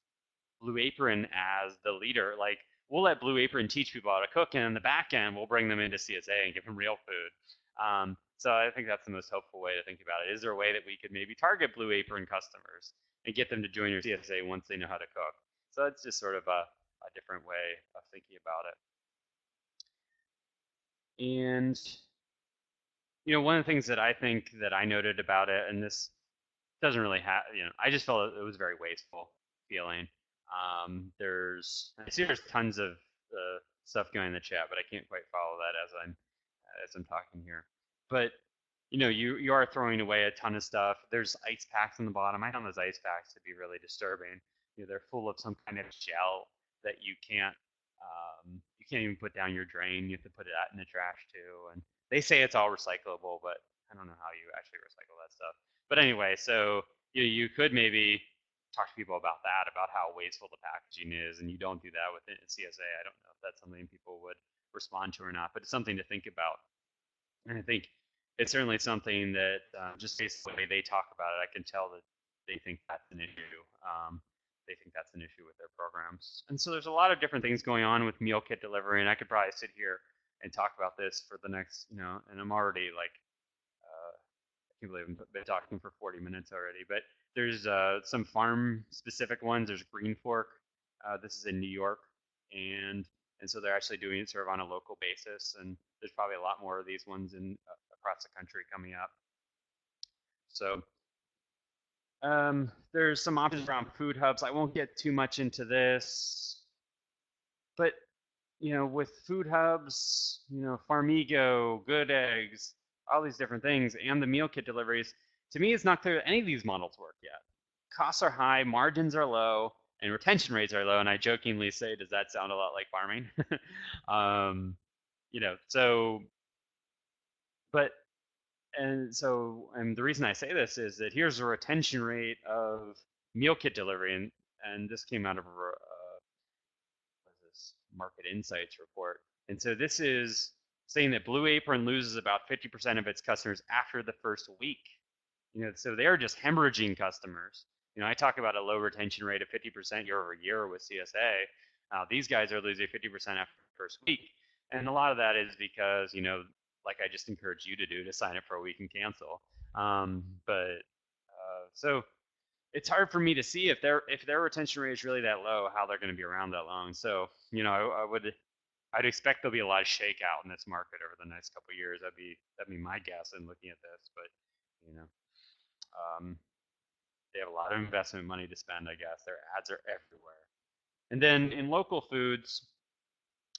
Blue Apron as the leader. Like, we'll let Blue Apron teach people how to cook, and in the back end, we'll bring them into CSA and give them real food. So I think that's the most hopeful way to think about it. Is there a way that we could maybe target Blue Apron customers and get them to join your CSA once they know how to cook? So that's just sort of a different way of thinking about it. And one of the things that I think that I noted about it, and this doesn't really have, I just felt it was very wasteful feeling. I see there's tons of stuff going in the chat, but I can't quite follow that as I'm talking here. But you are throwing away a ton of stuff. There's ice packs on the bottom. I found those ice packs to be really disturbing. They're full of some kind of gel that you can't even put down your drain. You have to put it out in the trash too. And they say it's all recyclable, but I don't know how you actually recycle that stuff. But anyway, so you could maybe talk to people about that, about how wasteful the packaging is, and you don't do that with CSA. I don't know if that's something people would respond to or not, but it's something to think about. And I think it's certainly something that, just based on the way they talk about it, I can tell that they think that's an issue. They think that's an issue with their programs. And so there's a lot of different things going on with meal kit delivery, and I could probably sit here and talk about this for the next, and I'm already like, I can't believe I've been talking for 40 minutes already. But there's some farm specific ones. There's Green Fork. This is in New York, and so they're actually doing it sort of on a local basis. And there's probably a lot more of these ones in across the country coming up. So there's some options around food hubs. I won't get too much into this, but with food hubs, Farmigo, Good Eggs, all these different things, and the meal kit deliveries, to me, it's not clear that any of these models work yet. Costs are high, margins are low, and retention rates are low. And I jokingly say, does that sound a lot like farming? So, but, and the reason I say this is that here's a retention rate of meal kit delivery, and this came out of this market insights report. And so this is saying that Blue Apron loses about 50% of its customers after the first week. So they're just hemorrhaging customers. I talk about a low retention rate of 50% year over year with CSA. These guys are losing 50% after the first week. And a lot of that is because, like I just encourage you to do, to sign up for a week and cancel. So it's hard for me to see if their retention rate is really that low, how they're going to be around that long. So, I'd expect there'll be a lot of shakeout in this market over the next couple of years. That'd be my guess in looking at this. But um, they have a lot of investment money to spend, I guess. Their ads are everywhere. And then in local foods,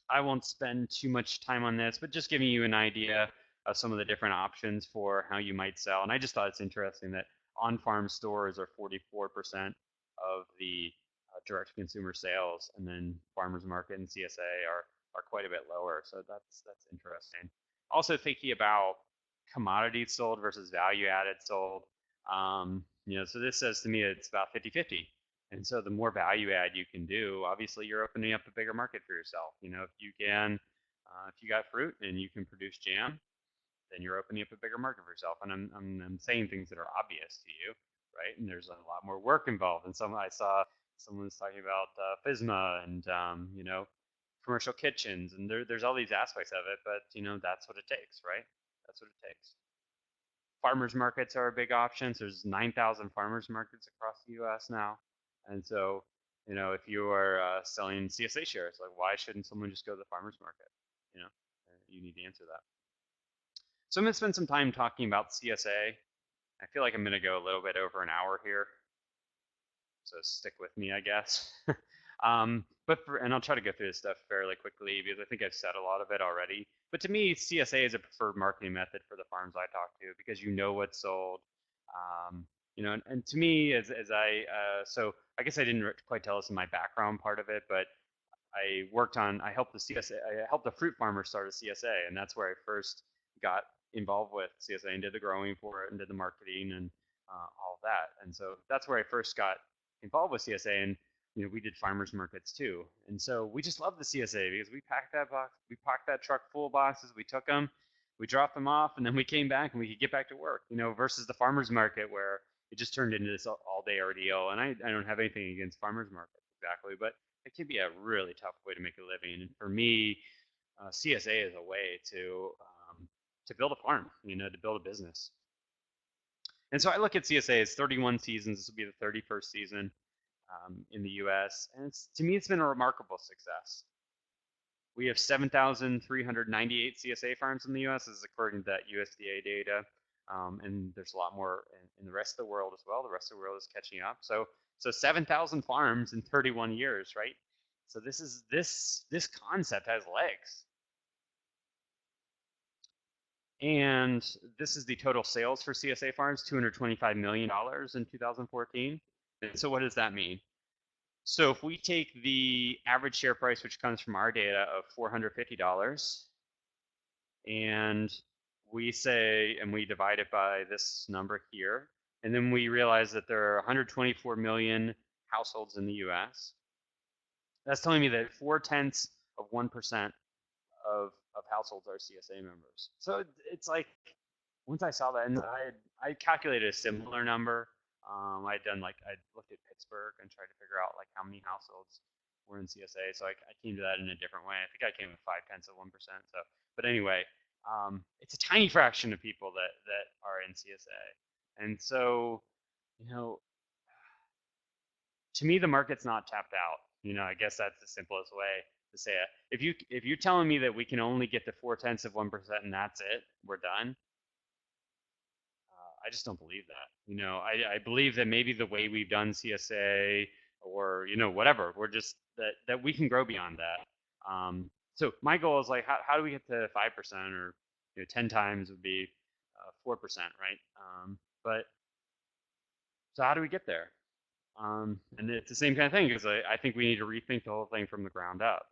I won't spend too much time on this, but just giving you an idea of some of the different options for how you might sell. And I just thought it's interesting that on-farm stores are 44% of the direct-to-consumer sales, and then farmers market and CSA are quite a bit lower. So that's interesting. Also thinking about commodities sold versus value-added sold. So this says to me it's about 50-50. And so the more value add you can do, obviously you're opening up a bigger market for yourself. If you got fruit and you can produce jam, then you're opening up a bigger market for yourself. And I'm saying things that are obvious to you, right? And there's a lot more work involved. And I saw someone was talking about FSMA and commercial kitchens, and there's all these aspects of it. But that's what it takes, right? That's what it takes. Farmers markets are a big option. So there's 9,000 farmers markets across the U.S. now, and so If you are selling CSA shares, like why shouldn't someone just go to the farmer's market? You need to answer that. So I'm going to spend some time talking about CSA. I feel like I'm going to go a little bit over an hour here, so stick with me, I guess. And I'll try to go through this stuff fairly quickly because I think I've said a lot of it already. But to me, CSA is a preferred marketing method for the farms I talk to because you know what's sold. Um, and to me, so I guess I didn't quite tell us in my background part of it, but I helped the CSA, I helped a fruit farmer start a CSA, and that's where I first got involved with CSA and did the growing for it and did the marketing and all of that. And so that's where I first got involved with CSA, and we did farmers markets too. And so we just loved the CSA because we packed that truck full of boxes, we took them, we dropped them off, and then we came back and we could get back to work. Versus the farmers market where it just turned into this all-day ordeal. And I don't have anything against farmers markets exactly, but it can be a really tough way to make a living. And for me, CSA is a way to build a farm, to build a business. And so I look at CSA as 31 seasons. This will be the 31st season in the U.S. And to me, it's been a remarkable success. We have 7,398 CSA farms in the U.S. This is according to that USDA data. And there's a lot more in the rest of the world as well. The rest of the world is catching up. So 7,000 farms in 31 years, right? So this concept has legs. And this is the total sales for CSA farms, $225 million in 2014. And so what does that mean? So if we take the average share price, which comes from our data of $450, and we divide it by this number here, and then we realize that there are 124 million households in the US. That's telling me that 0.4% of households are CSA members. So it's like, once I saw that, and I calculated a similar number. I looked at Pittsburgh and tried to figure out like how many households were in CSA. So I came to that in a different way. I think I came with 0.5%. So, but anyway, it's a tiny fraction of people that are in CSA, and so to me the market's not tapped out. I guess that's the simplest way to say it. If you're telling me that we can only get to 0.4% and that's it, we're done. I just don't believe that. I believe that maybe the way we've done CSA or whatever, we're just that we can grow beyond that. So my goal is like how do we get to 5% or 10 times would be 4%, right? But so how do we get there? And it's the same kind of thing because I think we need to rethink the whole thing from the ground up.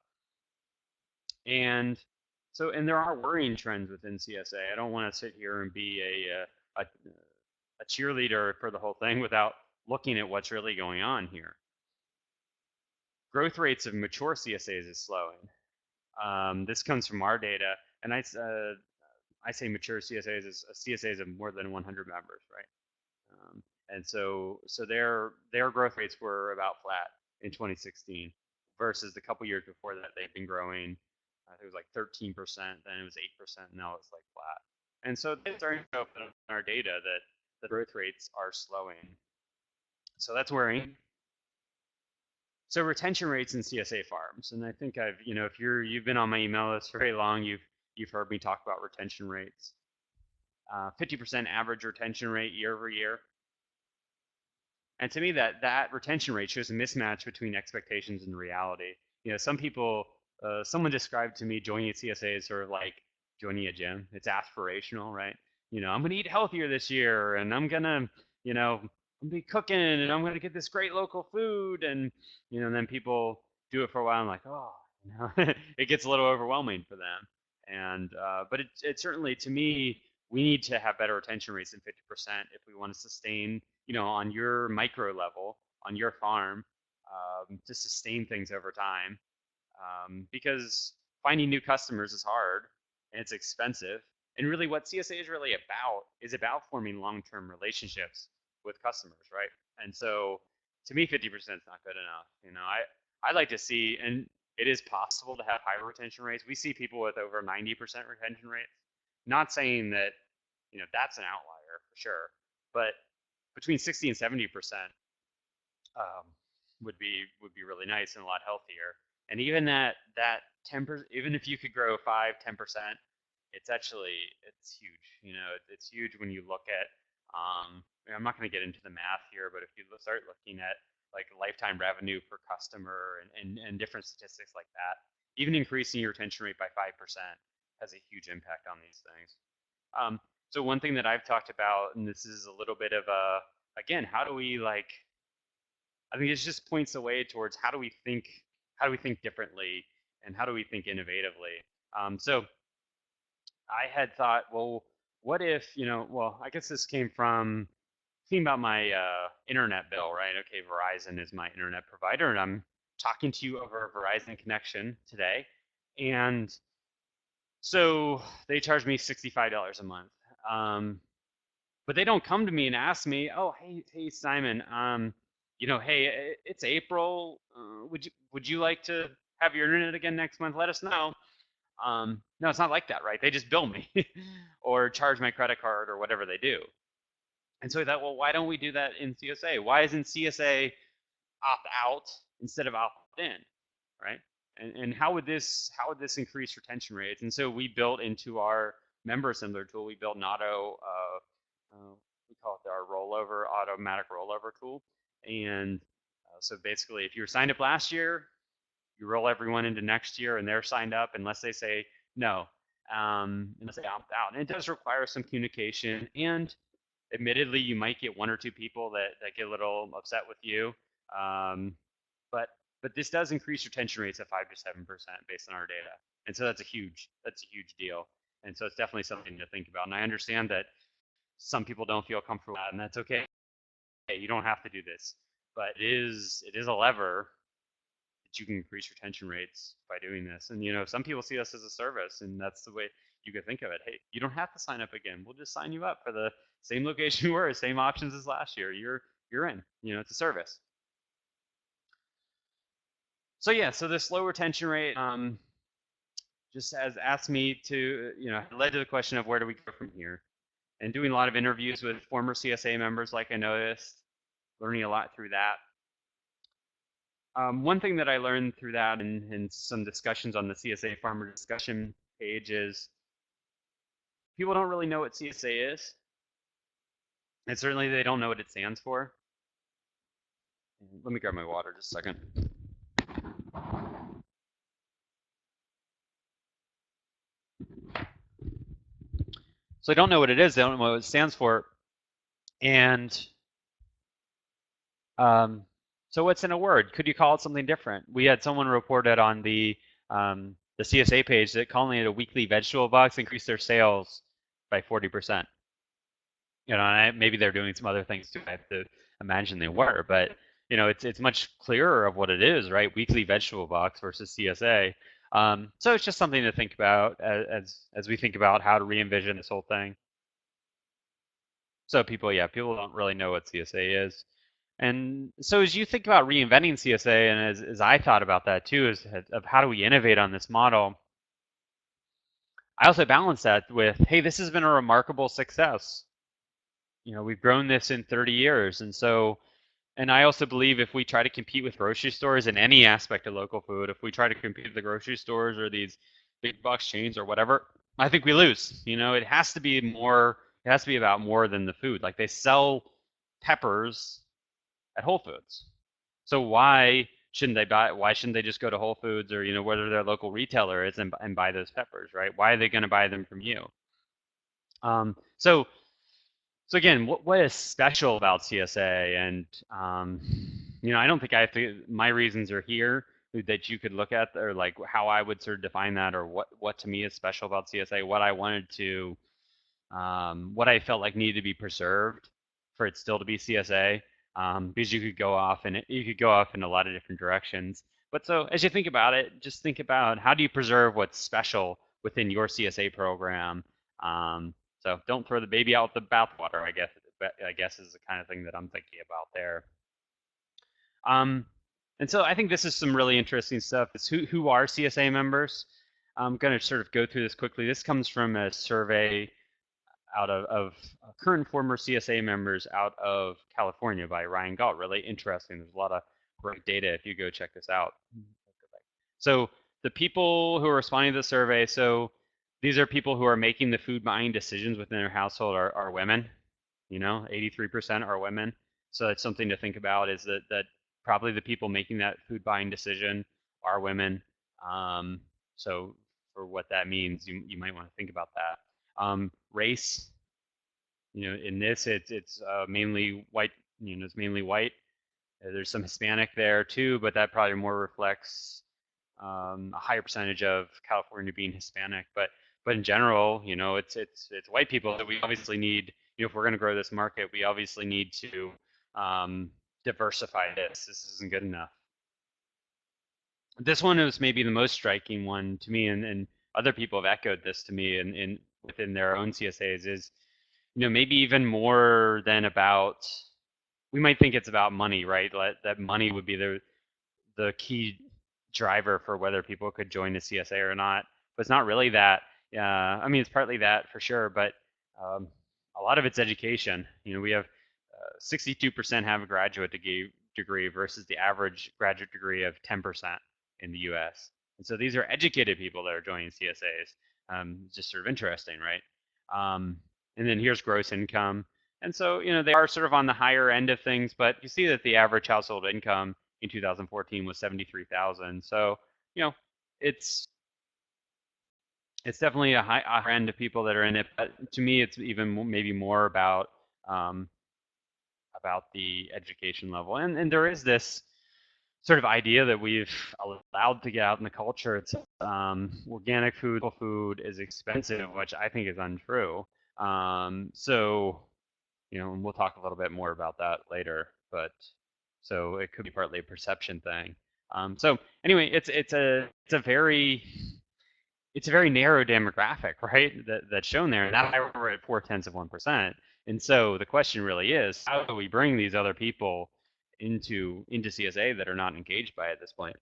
And there are worrying trends within CSA. I don't want to sit here and be a cheerleader for the whole thing without looking at what's really going on here. Growth rates of mature CSAs is slowing. This comes from our data, and I say mature CSAs is CSAs of more than 100 members, right? And so their growth rates were about flat in 2016 versus the couple years before that they've been growing. I think it was like 13%, then it was 8%, now it's like flat. And so they're starting to show up in our data that the growth rates are slowing. So that's worrying. So retention rates in CSA farms, and I think if you've been on my email list for very long, you've heard me talk about retention rates. 50% average retention rate year over year. And to me, that retention rate shows a mismatch between expectations and reality. Some people, someone described to me joining a CSA as sort of like joining a gym. It's aspirational, right? I'm going to eat healthier this year, and I'm going to, be cooking, and I'm going to get this great local food, and then people do it for a while, and like, oh, it gets a little overwhelming for them. And but it certainly, to me, we need to have better retention rates than 50% if we want to sustain, on your micro level, on your farm, to sustain things over time. Because finding new customers is hard and it's expensive. And really what CSA is about forming long-term relationships with customers, right? And so to me, 50% is not good enough. I'd like to see, and it is possible to have higher retention rates. We see people with over 90% retention rates. Not saying that, that's an outlier for sure, but between 60 and 70%, would be really nice and a lot healthier. And even that 10%, even if you could grow 5, 10%, it's huge. It's huge when you look at. I'm not going to get into the math here, but if you start looking at like lifetime revenue per customer and different statistics like that, even increasing your retention rate by 5% has a huge impact on these things. So one thing that I've talked about, and this is a little bit of a, again, how do we like, I think it just points the way towards how do we think differently, and how do we think innovatively. So I had thought, well, what if, well, I guess this came from thinking about my internet bill, right? Okay, Verizon is my internet provider, and I'm talking to you over a Verizon connection today. And so they charge me $65 a month. But they don't come to me and ask me, oh, hey, Simon, hey, it's April. Would you like to have your internet again next month? Let us know. No, it's not like that, right? They just bill me or charge my credit card or whatever they do. And so I thought, well, why don't we do that in CSA? Why isn't CSA opt out instead of opt in, right? And how would this increase retention rates? And so we built into our member assembler tool, we built an we call it our automatic rollover tool. And so basically, if you were signed up last year, you roll everyone into next year, and they're signed up unless they say no, unless they opt out. And it does require some communication, and admittedly, you might get one or two people that get a little upset with you, um, but but this does increase retention rates at 5 to 7% based on our data, and so that's a huge deal, and so it's definitely something to think about. And I understand that some people don't feel comfortable with that, and that's okay. Hey, you don't have to do this, but it is a lever that you can increase retention rates by doing this. And some people see us as a service, and that's the way you could think of it. Hey, you don't have to sign up again. We'll just sign you up for the same location you were, same options as last year. You're in. It's a service. So yeah, so this low retention rate just has asked me to, led to the question of where do we go from here? And doing a lot of interviews with former CSA members, like I noticed, learning a lot through that. One thing that I learned through that and some discussions on the CSA farmer discussion page is people don't really know what CSA is. And certainly they don't know what it stands for. Let me grab my water just a second. So they don't know what it is. They don't know what it stands for. And so what's in a word? Could you call it something different? We had someone reported on the CSA page that calling it a weekly vegetable box increased their sales by 40%. And maybe they're doing some other things too. I have to imagine they were, but it's much clearer of what it is, right? Weekly vegetable box versus CSA. So it's just something to think about as we think about how to re-envision this whole thing. So people don't really know what CSA is. And so as you think about reinventing CSA, and as I thought about that too, is of how do we innovate on this model, I also balance that with, hey, this has been a remarkable success. We've grown this in 30 years. And I also believe if we try to compete with grocery stores in any aspect of local food, if we try to compete with the grocery stores or these big box chains or whatever, I think we lose. It has to be more, it has to be about more than the food. Like they sell peppers at Whole Foods. So why shouldn't they just go to Whole Foods or, whether their local retailer is and buy those peppers, right? Why are they going to buy them from you? So again, what is special about CSA? And I don't think I have to. My reasons are here that you could look at, or like how I would sort of define that, or what to me is special about CSA. What I wanted to, what I felt like needed to be preserved for it still to be CSA, because you could go off in a lot of different directions. But so as you think about it, just think about how do you preserve what's special within your CSA program. So don't throw the baby out with the bathwater, I guess is the kind of thing that I'm thinking about there. And so I think this is some really interesting stuff. It's who are CSA members? I'm going to sort of go through this quickly. This comes from a survey out of current and former CSA members out of California by Ryan Galt. Really interesting. There's a lot of great data if you go check this out. So the people who are responding to the survey, so these are people who are making the food buying decisions within their household are women. 83% are women. So it's something to think about is that probably the people making that food buying decision are women. Um, so for what that means, you might want to think about that. Race, in this it's mainly white. It's mainly white. There's some Hispanic there too, but that probably more reflects a higher percentage of California being Hispanic. But in general, it's white people that we obviously need. If we're going to grow this market, we obviously need to diversify this. This isn't good enough. This one is maybe the most striking one to me, and other people have echoed this to me in within their own CSAs is, maybe even more than about, we might think it's about money, right? That money would be the key driver for whether people could join the CSA or not. But it's not really that. I mean, it's partly that for sure, but um, a lot of it's education. We have 62% have a graduate degree versus the average graduate degree of 10% in the U.S. And so these are educated people that are joining CSAs. Just sort of interesting, right? And then here's gross income. And so, they are sort of on the higher end of things, but you see that the average household income in 2014 was 73,000. So, you know, it's it's definitely a higher end of people that are in it. But to me, it's even maybe more about the education level. And there is this sort of idea that we've allowed to get out in the culture. It's organic food, local food is expensive, which I think is untrue. So, and we'll talk a little bit more about that later. But so it could be partly a perception thing. So anyway, it's a very narrow demographic, right? That's shown there, and that's why we're at 0.4%. And so the question really is, how do we bring these other people into CSA that are not engaged by it at this point?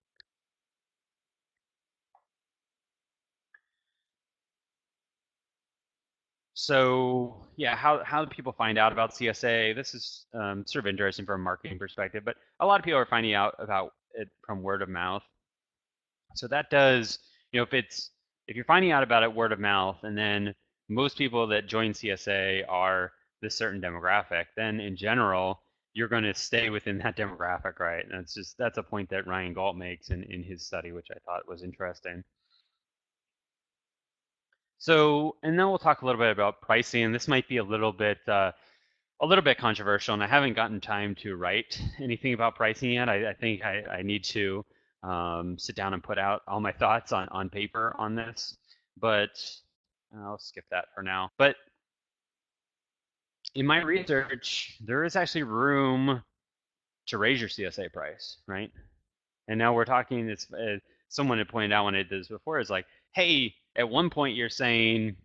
So yeah, how do people find out about CSA? This is sort of interesting from a marketing perspective, but a lot of people are finding out about it from word of mouth. So that does, if you're finding out about it word of mouth, and then most people that join CSA are this certain demographic, then in general, you're going to stay within that demographic, right? And that's a point that Ryan Galt makes in his study, which I thought was interesting. So, and then we'll talk a little bit about pricing. This might be a little bit controversial, and I haven't gotten time to write anything about pricing yet. I think I need to sit down and put out all my thoughts on paper on this, but I'll skip that for now. But in my research, there is actually room to raise your CSA price, right? And now we're talking, someone had pointed out when I did this before, is like, hey, at one point you're saying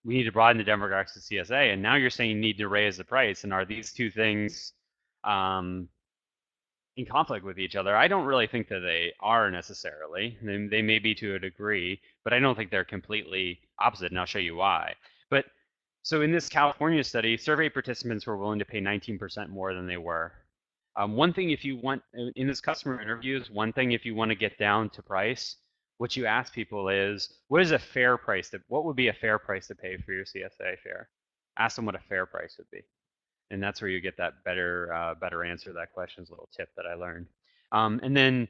we need to broaden the demographics of CSA, and now you're saying you need to raise the price. And are these two things in conflict with each other? I don't really think that they are necessarily. They may be to a degree, but I don't think they're completely opposite, and I'll show you why. But so in this California study, survey participants were willing to pay 19% more than they were. One thing if you want, in this customer interviews, one thing if you want to get down to price, what you ask people is, what would be a fair price to pay for your CSA share? Ask them what a fair price would be. And that's where you get that better answer to that question. Is a little tip that I learned. And then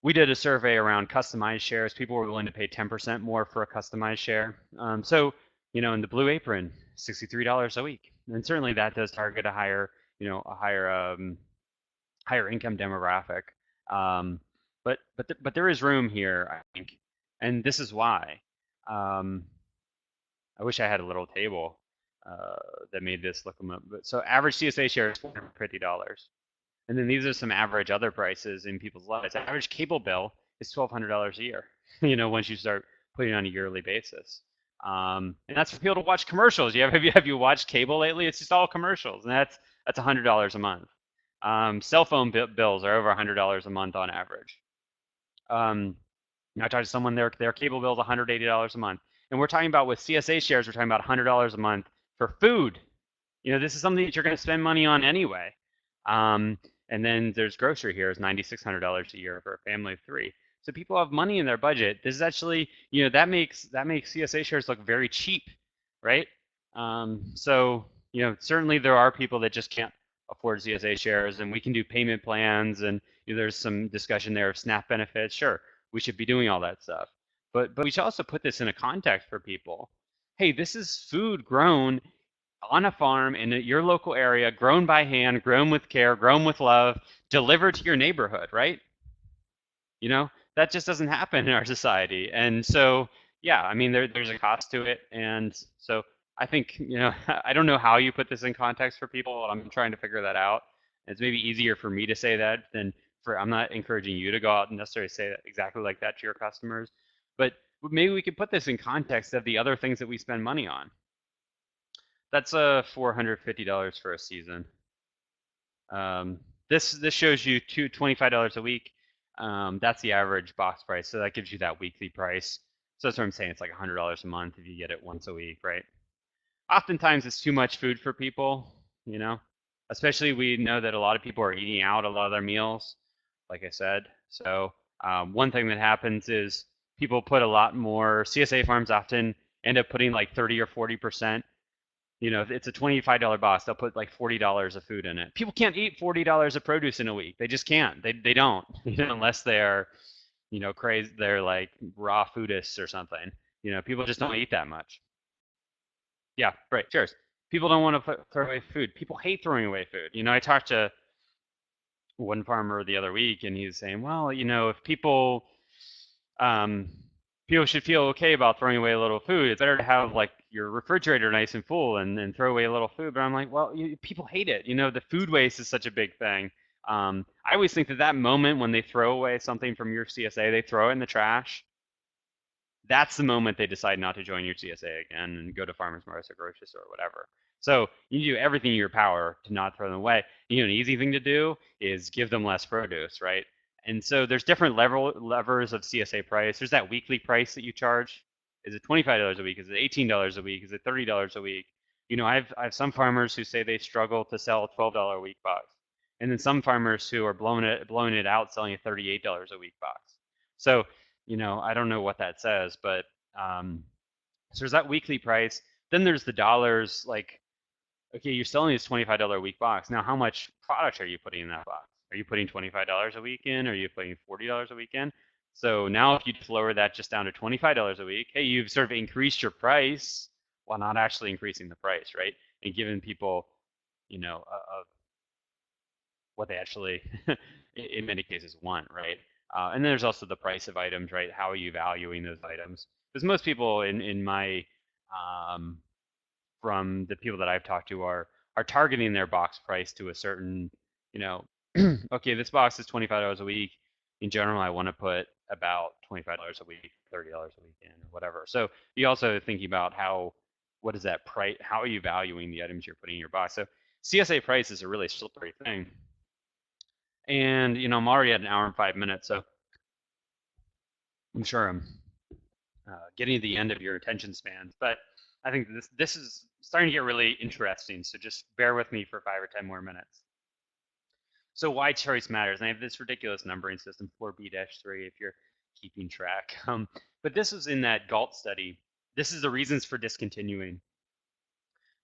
we did a survey around customized shares. People were willing to pay 10% more for a customized share. So, in the Blue Apron, $63 a week, and certainly that does target a higher income demographic. But there is room here, I think, and this is why. I wish I had a little table that made this look them up. But so average CSA share is $450, and then these are some average other prices in people's lives. Average cable bill is $1,200 a year. Once you start putting it on a yearly basis. And that's for people to watch commercials. Have you watched cable lately? It's just all commercials, and that's $100 a month. Cell phone bills are over $100 a month on average. I talked to someone, their cable bill is $180 a month. And we're talking about with CSA shares, we're talking about $100 a month for food. This is something that you're going to spend money on anyway. And And then there's grocery here is $9,600 a year for a family of three. So people have money in their budget. This is actually, that makes CSA shares look very cheap, right? So certainly there are people that just can't afford CSA shares, and we can do payment plans, and there's some discussion there of SNAP benefits. Sure, we should be doing all that stuff, but we should also put this in a context for people. Hey, this is food grown on a farm in your local area, grown by hand, grown with care, grown with love, delivered to your neighborhood, right? You know, that just doesn't happen in our society. And so, yeah, I mean, there's a cost to it. And so I think, I don't know how you put this in context for people. I'm trying to figure that out. It's maybe easier for me to say that than I'm not encouraging you to go out and necessarily say that exactly like that to your customers. But maybe we could put this in context of the other things that we spend money on. That's $450 for a season. Um, this shows you $25 a week. That's the average box price, so that gives you that weekly price. So that's what I'm saying. It's like $100 a month if you get it once a week, right? Oftentimes it's too much food for people, you know. Especially we know that a lot of people are eating out a lot of their meals, like I said. So one thing that happens is people put a lot more. CSA farms often end up putting like 30 or 40%. If it's a $25 box, they'll put like $40 of food in it. People can't eat $40 of produce in a week. They just can't. They don't, unless they're, crazy. They're like raw foodists or something. People just don't eat that much. Yeah, right. Cheers. People don't want to throw away food. People hate throwing away food. I talked to one farmer the other week, and he was saying, well, if um, people should feel okay about throwing away a little food. It's better to have like your refrigerator nice and full and throw away a little food. But I'm like, well, people hate it. The food waste is such a big thing. I always think that moment when they throw away something from your CSA, they throw it in the trash. That's the moment they decide not to join your CSA again and go to farmers markets or grocery store or whatever. So you do everything in your power to not throw them away. An easy thing to do is give them less produce, right? And so there's different levers of CSA price. There's that weekly price that you charge. Is it $25 a week? Is it $18 a week? Is it $30 a week? I have some farmers who say they struggle to sell a $12 a week box, and then some farmers who are blowing it out, selling a $38 a week box. So I don't know what that says, but so there's that weekly price. Then there's the dollars. Like, okay, you're selling this $25 a week box. Now, how much product are you putting in that box? Are you putting $25 a week in? Are you putting $40 a week in? So now, if you just lower that just down to $25 a week, hey, you've sort of increased your price while not actually increasing the price, right? And giving people, what they actually, in many cases, want, right? And then there's also the price of items, right? How are you valuing those items? Because most people in my um, from the people that I've talked to are targeting their box price to a certain, you know, okay, this box is $25 a week. In general, I want to put about $25 a week, $30 a week in, or whatever. So you also thinking about what is that price? How are you valuing the items you're putting in your box? So CSA price is a really slippery thing. And I'm already at an hour and 5 minutes, so I'm sure I'm getting to the end of your attention spans. But I think this is starting to get really interesting. So just bear with me for 5 or 10 more minutes. So why choice matters, and I have this ridiculous numbering system 4B-3 if you're keeping track. But this was in that GALT study. This is the reasons for discontinuing.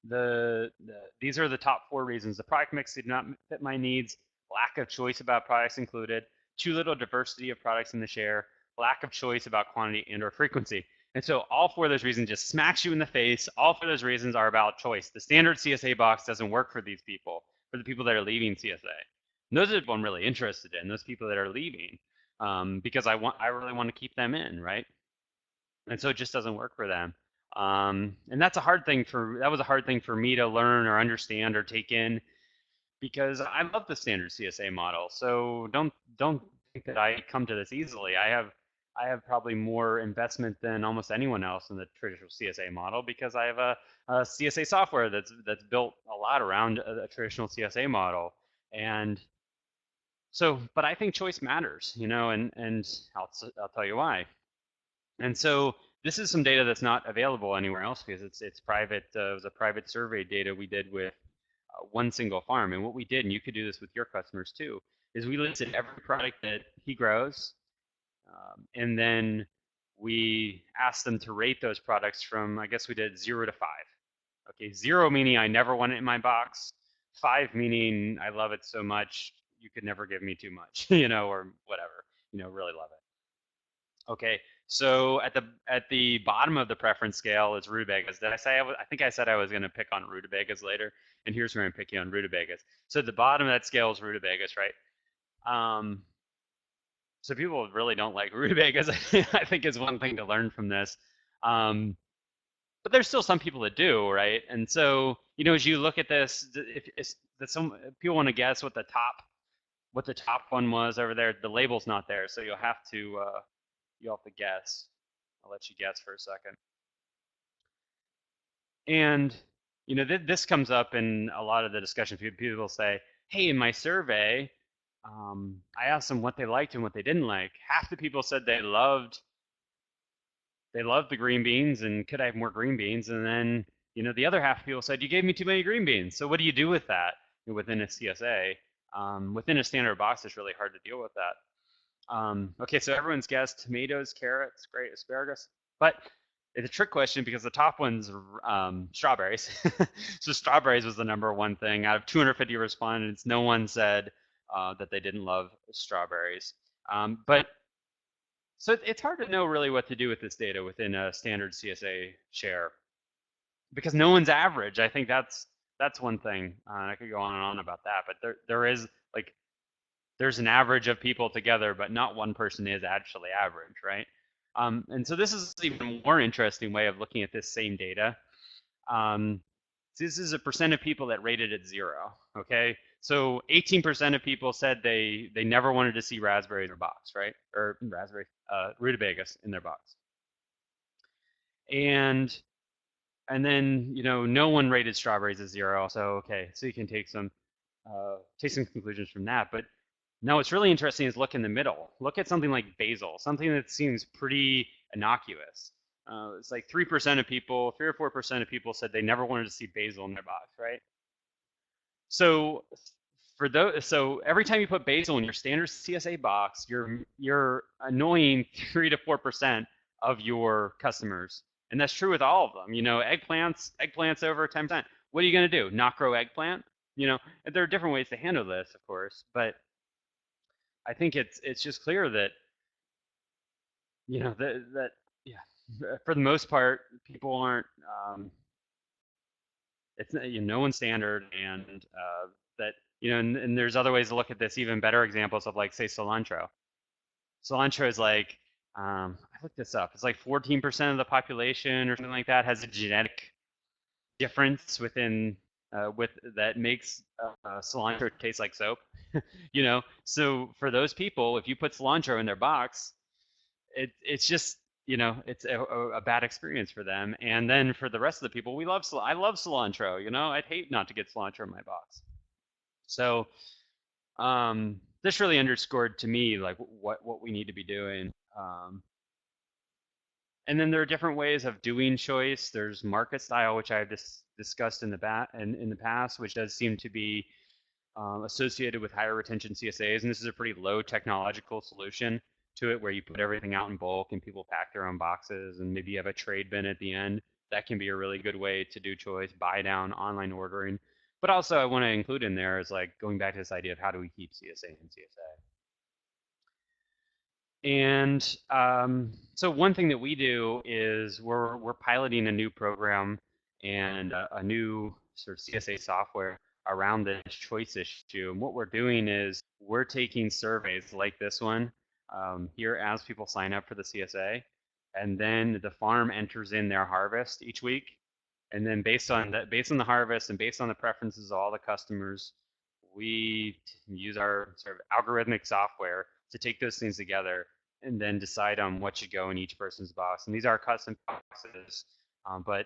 These are the top 4 reasons. The product mix did not fit my needs, lack of choice about products included, too little diversity of products in the share, lack of choice about quantity and or frequency. And so all 4 of those reasons just smacks you in the face. All 4 of those reasons are about choice. The standard CSA box doesn't work for these people, for the people that are leaving CSA. And those are the people I'm really interested in, those people that are leaving, because I really want to keep them in, right? And so it just doesn't work for them. And that was a hard thing for me to learn or understand or take in, because I love the standard CSA model. So don't think that I come to this easily. I have probably more investment than almost anyone else in the traditional CSA model, because I have a CSA software that's built a lot around a traditional CSA model. And so, but I think choice matters, and I'll tell you why. And so this is some data that's not available anywhere else, because it's private. It was a private survey data we did with one single farm. And what we did, and you could do this with your customers too, is we listed every product that he grows, and then we asked them to rate those products from, I guess we did 0 to 5. Okay, 0 meaning I never want it in my box, 5 meaning I love it so much you could never give me too much, or whatever, really love it. Okay, so at the bottom of the preference scale is rutabagas. Did I say I think I said I was going to pick on rutabagas later, and here's where I'm picking on rutabagas. So the bottom of that scale is rutabagas, right? Um, so people really don't like rutabagas. I think is one thing to learn from this. Um, but there's still some people that do, right? And so, as you look at this, if that some people want to guess what the top one was over there, the label's not there, so you'll have to guess. I'll let you guess for a second. And this comes up in a lot of the discussion. People say, "Hey, in my survey, I asked them what they liked and what they didn't like. Half the people said they loved the green beans and could I have more green beans, and then the other half of people said you gave me too many green beans. So what do you do with that within a CSA? Within a standard box, it's really hard to deal with that. Okay, so everyone's guessed tomatoes, carrots, great, asparagus, but it's a trick question because the top one's strawberries. So strawberries was the number one thing. Out of 250 respondents, no one said that they didn't love strawberries. But so it's hard to know really what to do with this data within a standard CSA share because no one's average. I think that's one thing. I could go on and on about that, but there is like there's an average of people together, but not one person is actually average, right? And so this is even more interesting way of looking at this same data. Um, this is a percent of people that rated it 0. Okay, so 18% of people said they never wanted to see raspberries in their box, right? Or raspberry, rutabagas in their box. And then no one rated strawberries as 0. So okay, so you can take some conclusions from that. But now what's really interesting is look in the middle. Look at something like basil, something that seems pretty innocuous. It's like 3% of people, 3 or 4% of people said they never wanted to see basil in their box, right? So so every time you put basil in your standard CSA box, you're annoying 3 to 4% of your customers, and that's true with all of them. Eggplants over 10%. What are you going to do? Not grow eggplant? There are different ways to handle this, of course, but I think it's just clear that that yeah, for the most part, people aren't. It's no one's standard, and that and there's other ways to look at this. Even better examples of like say cilantro. Cilantro is like I looked this up. It's like 14% of the population or something like that has a genetic difference with that makes cilantro taste like soap. So for those people, if you put cilantro in their box, it's just it's a bad experience for them. And then for the rest of the people, I love cilantro. I'd hate not to get cilantro in my box. So this really underscored to me like what we need to be doing. And then there are different ways of doing choice. There's market style, which I've discussed in the past, which does seem to be associated with higher retention CSAs, and this is a pretty low technological solution to it, where you put everything out in bulk and people pack their own boxes, and maybe you have a trade bin at the end. That can be a really good way to do choice, buy down, online ordering. But also, I want to include in there is like going back to this idea of how do we keep CSA and CSA. And so one thing that we do is we're piloting a new program and a new sort of CSA software around this choice issue. And what we're doing is we're taking surveys like this one here as people sign up for the CSA, and then the farm enters in their harvest each week. And then based on the harvest and based on the preferences of all the customers, we use our sort of algorithmic software to take those things together and then decide on what should go in each person's box. And these are custom boxes, but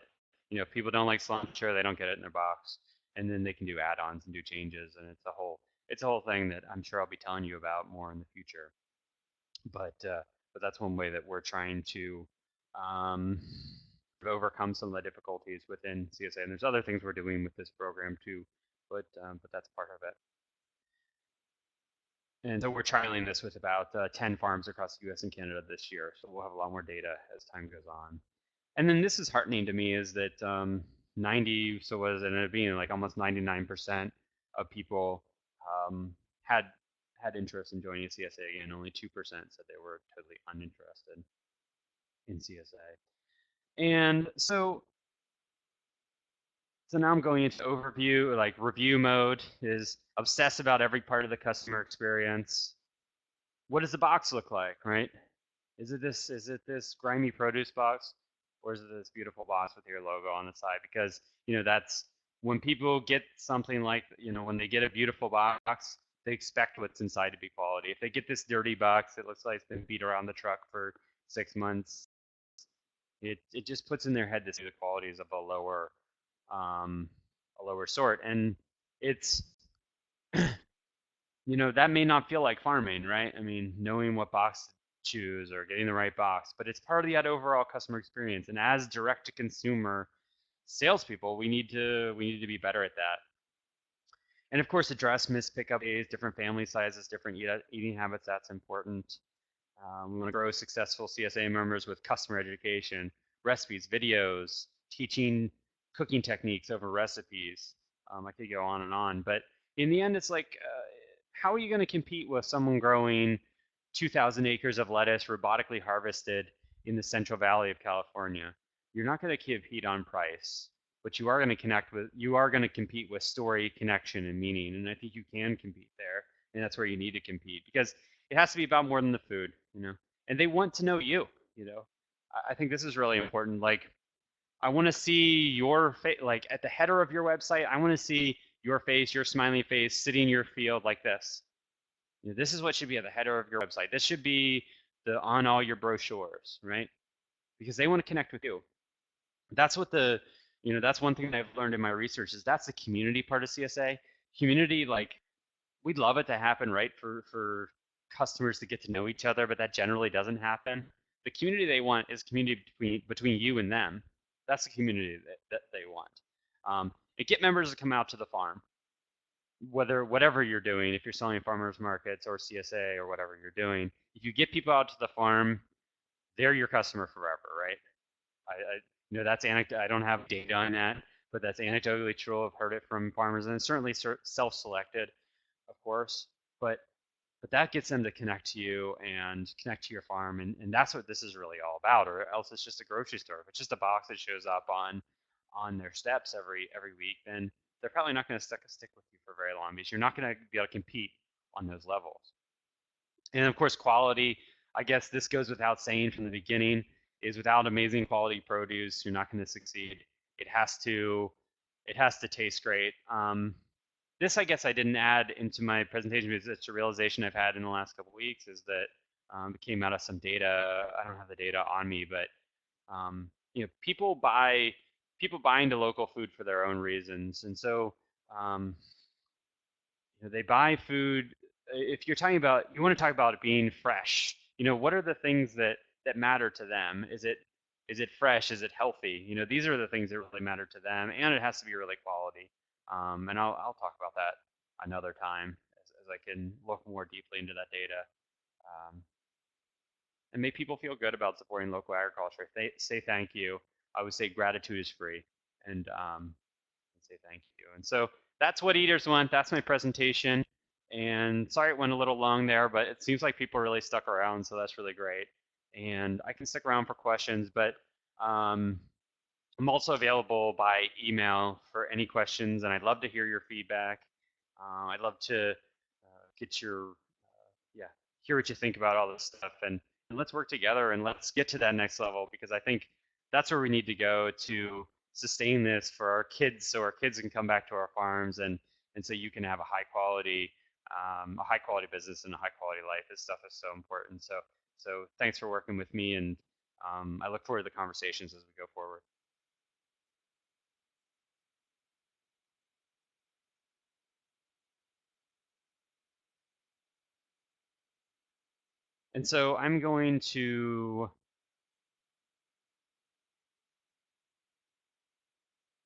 if people don't like cilantro, they don't get it in their box, and then they can do add-ons and do changes, and it's a whole thing that I'm sure I'll be telling you about more in the future. But that's one way that we're trying to um, overcome some of the difficulties within CSA. And there's other things we're doing with this program too, but that's part of it. And so we're trialing this with about 10 farms across the U.S. and Canada this year. So we'll have a lot more data as time goes on. And then this is heartening to me is that 90, so what does it end up being? Like almost 99% of people had interest in joining a CSA, and only 2% said they were totally uninterested in CSA. And so now I'm going into overview, like review mode is obsess about every part of the customer experience. What does the box look like, right? Is it this grimy produce box, or is it this beautiful box with your logo on the side? Because that's when people get something like when they get a beautiful box, they expect what's inside to be quality. If they get this dirty box, it looks like it's been beat around the truck for 6 months. It just puts in their head to see the qualities of um, a lower sort, and it's that may not feel like farming, right? I mean, knowing what box to choose or getting the right box, but it's part of that overall customer experience. And as direct to consumer salespeople, we need to be better at that. And of course, address missed pickup days, different family sizes, different eating habits. That's important. We want to grow successful CSA members with customer education, recipes, videos, teaching cooking techniques over recipes. I could go on, but in the end, it's like, how are you going to compete with someone growing 2,000 acres of lettuce robotically harvested in the Central Valley of California? You're not going to compete on price, but you are going to compete with story, connection, and meaning. And I think you can compete there, and that's where you need to compete because it has to be about more than the food. And they want to know you. I think this is really important. Like, I want to see your face, like at the header of your website. I want to see your face, your smiling face, sitting in your field like this. This is what should be at the header of your website. This should be on all your brochures, right? Because they want to connect with you. That's what that's one thing that I've learned in my research is that's the community part of CSA. Community, like, we'd love it to happen, right? For customers to get to know each other, but that generally doesn't happen. The community they want is community between you and them. That's the community that they want. And get members to come out to the farm, whatever you're doing. If you're selling farmers markets or CSA or whatever you're doing, if you get people out to the farm, they're your customer forever, right? That's anecdote. I don't have data on that, but that's anecdotally true. I've heard it from farmers, and it's certainly self-selected, of course. But that gets them to connect to you and connect to your farm, and that's what this is really all about. Or else it's just a grocery store. If it's just a box that shows up on their steps every week, then they're probably not going to stick with you for very long because you're not going to be able to compete on those levels. And of course, quality. I guess this goes without saying from the beginning. Is without amazing quality produce, you're not going to succeed. It has to it has to taste great. This, I guess, I didn't add into my presentation because it's a realization I've had in the last couple of weeks is that it came out of some data. I don't have the data on me, but people buy into local food for their own reasons, and so um, they buy food. If you want to talk about it being fresh, what are the things that matter to them? Is it fresh? Is it healthy? These are the things that really matter to them, and it has to be really quality. And I'll talk about that another time as I can look more deeply into that data. Um, and make people feel good about supporting local agriculture. They say thank you. I would say gratitude is free, and say thank you. And so that's what eaters want. That's my presentation. And sorry it went a little long there, but it seems like people really stuck around, so that's really great. And I can stick around for questions, but um, I'm also available by email for any questions, and I'd love to hear your feedback. I'd love to get yeah, hear what you think about all this stuff, and let's work together and let's get to that next level because I think that's where we need to go to sustain this for our kids, so our kids can come back to our farms and so you can have a high quality business and a high quality life. This stuff is so important. So thanks for working with me, and I look forward to the conversations as we go forward. And so I'm going to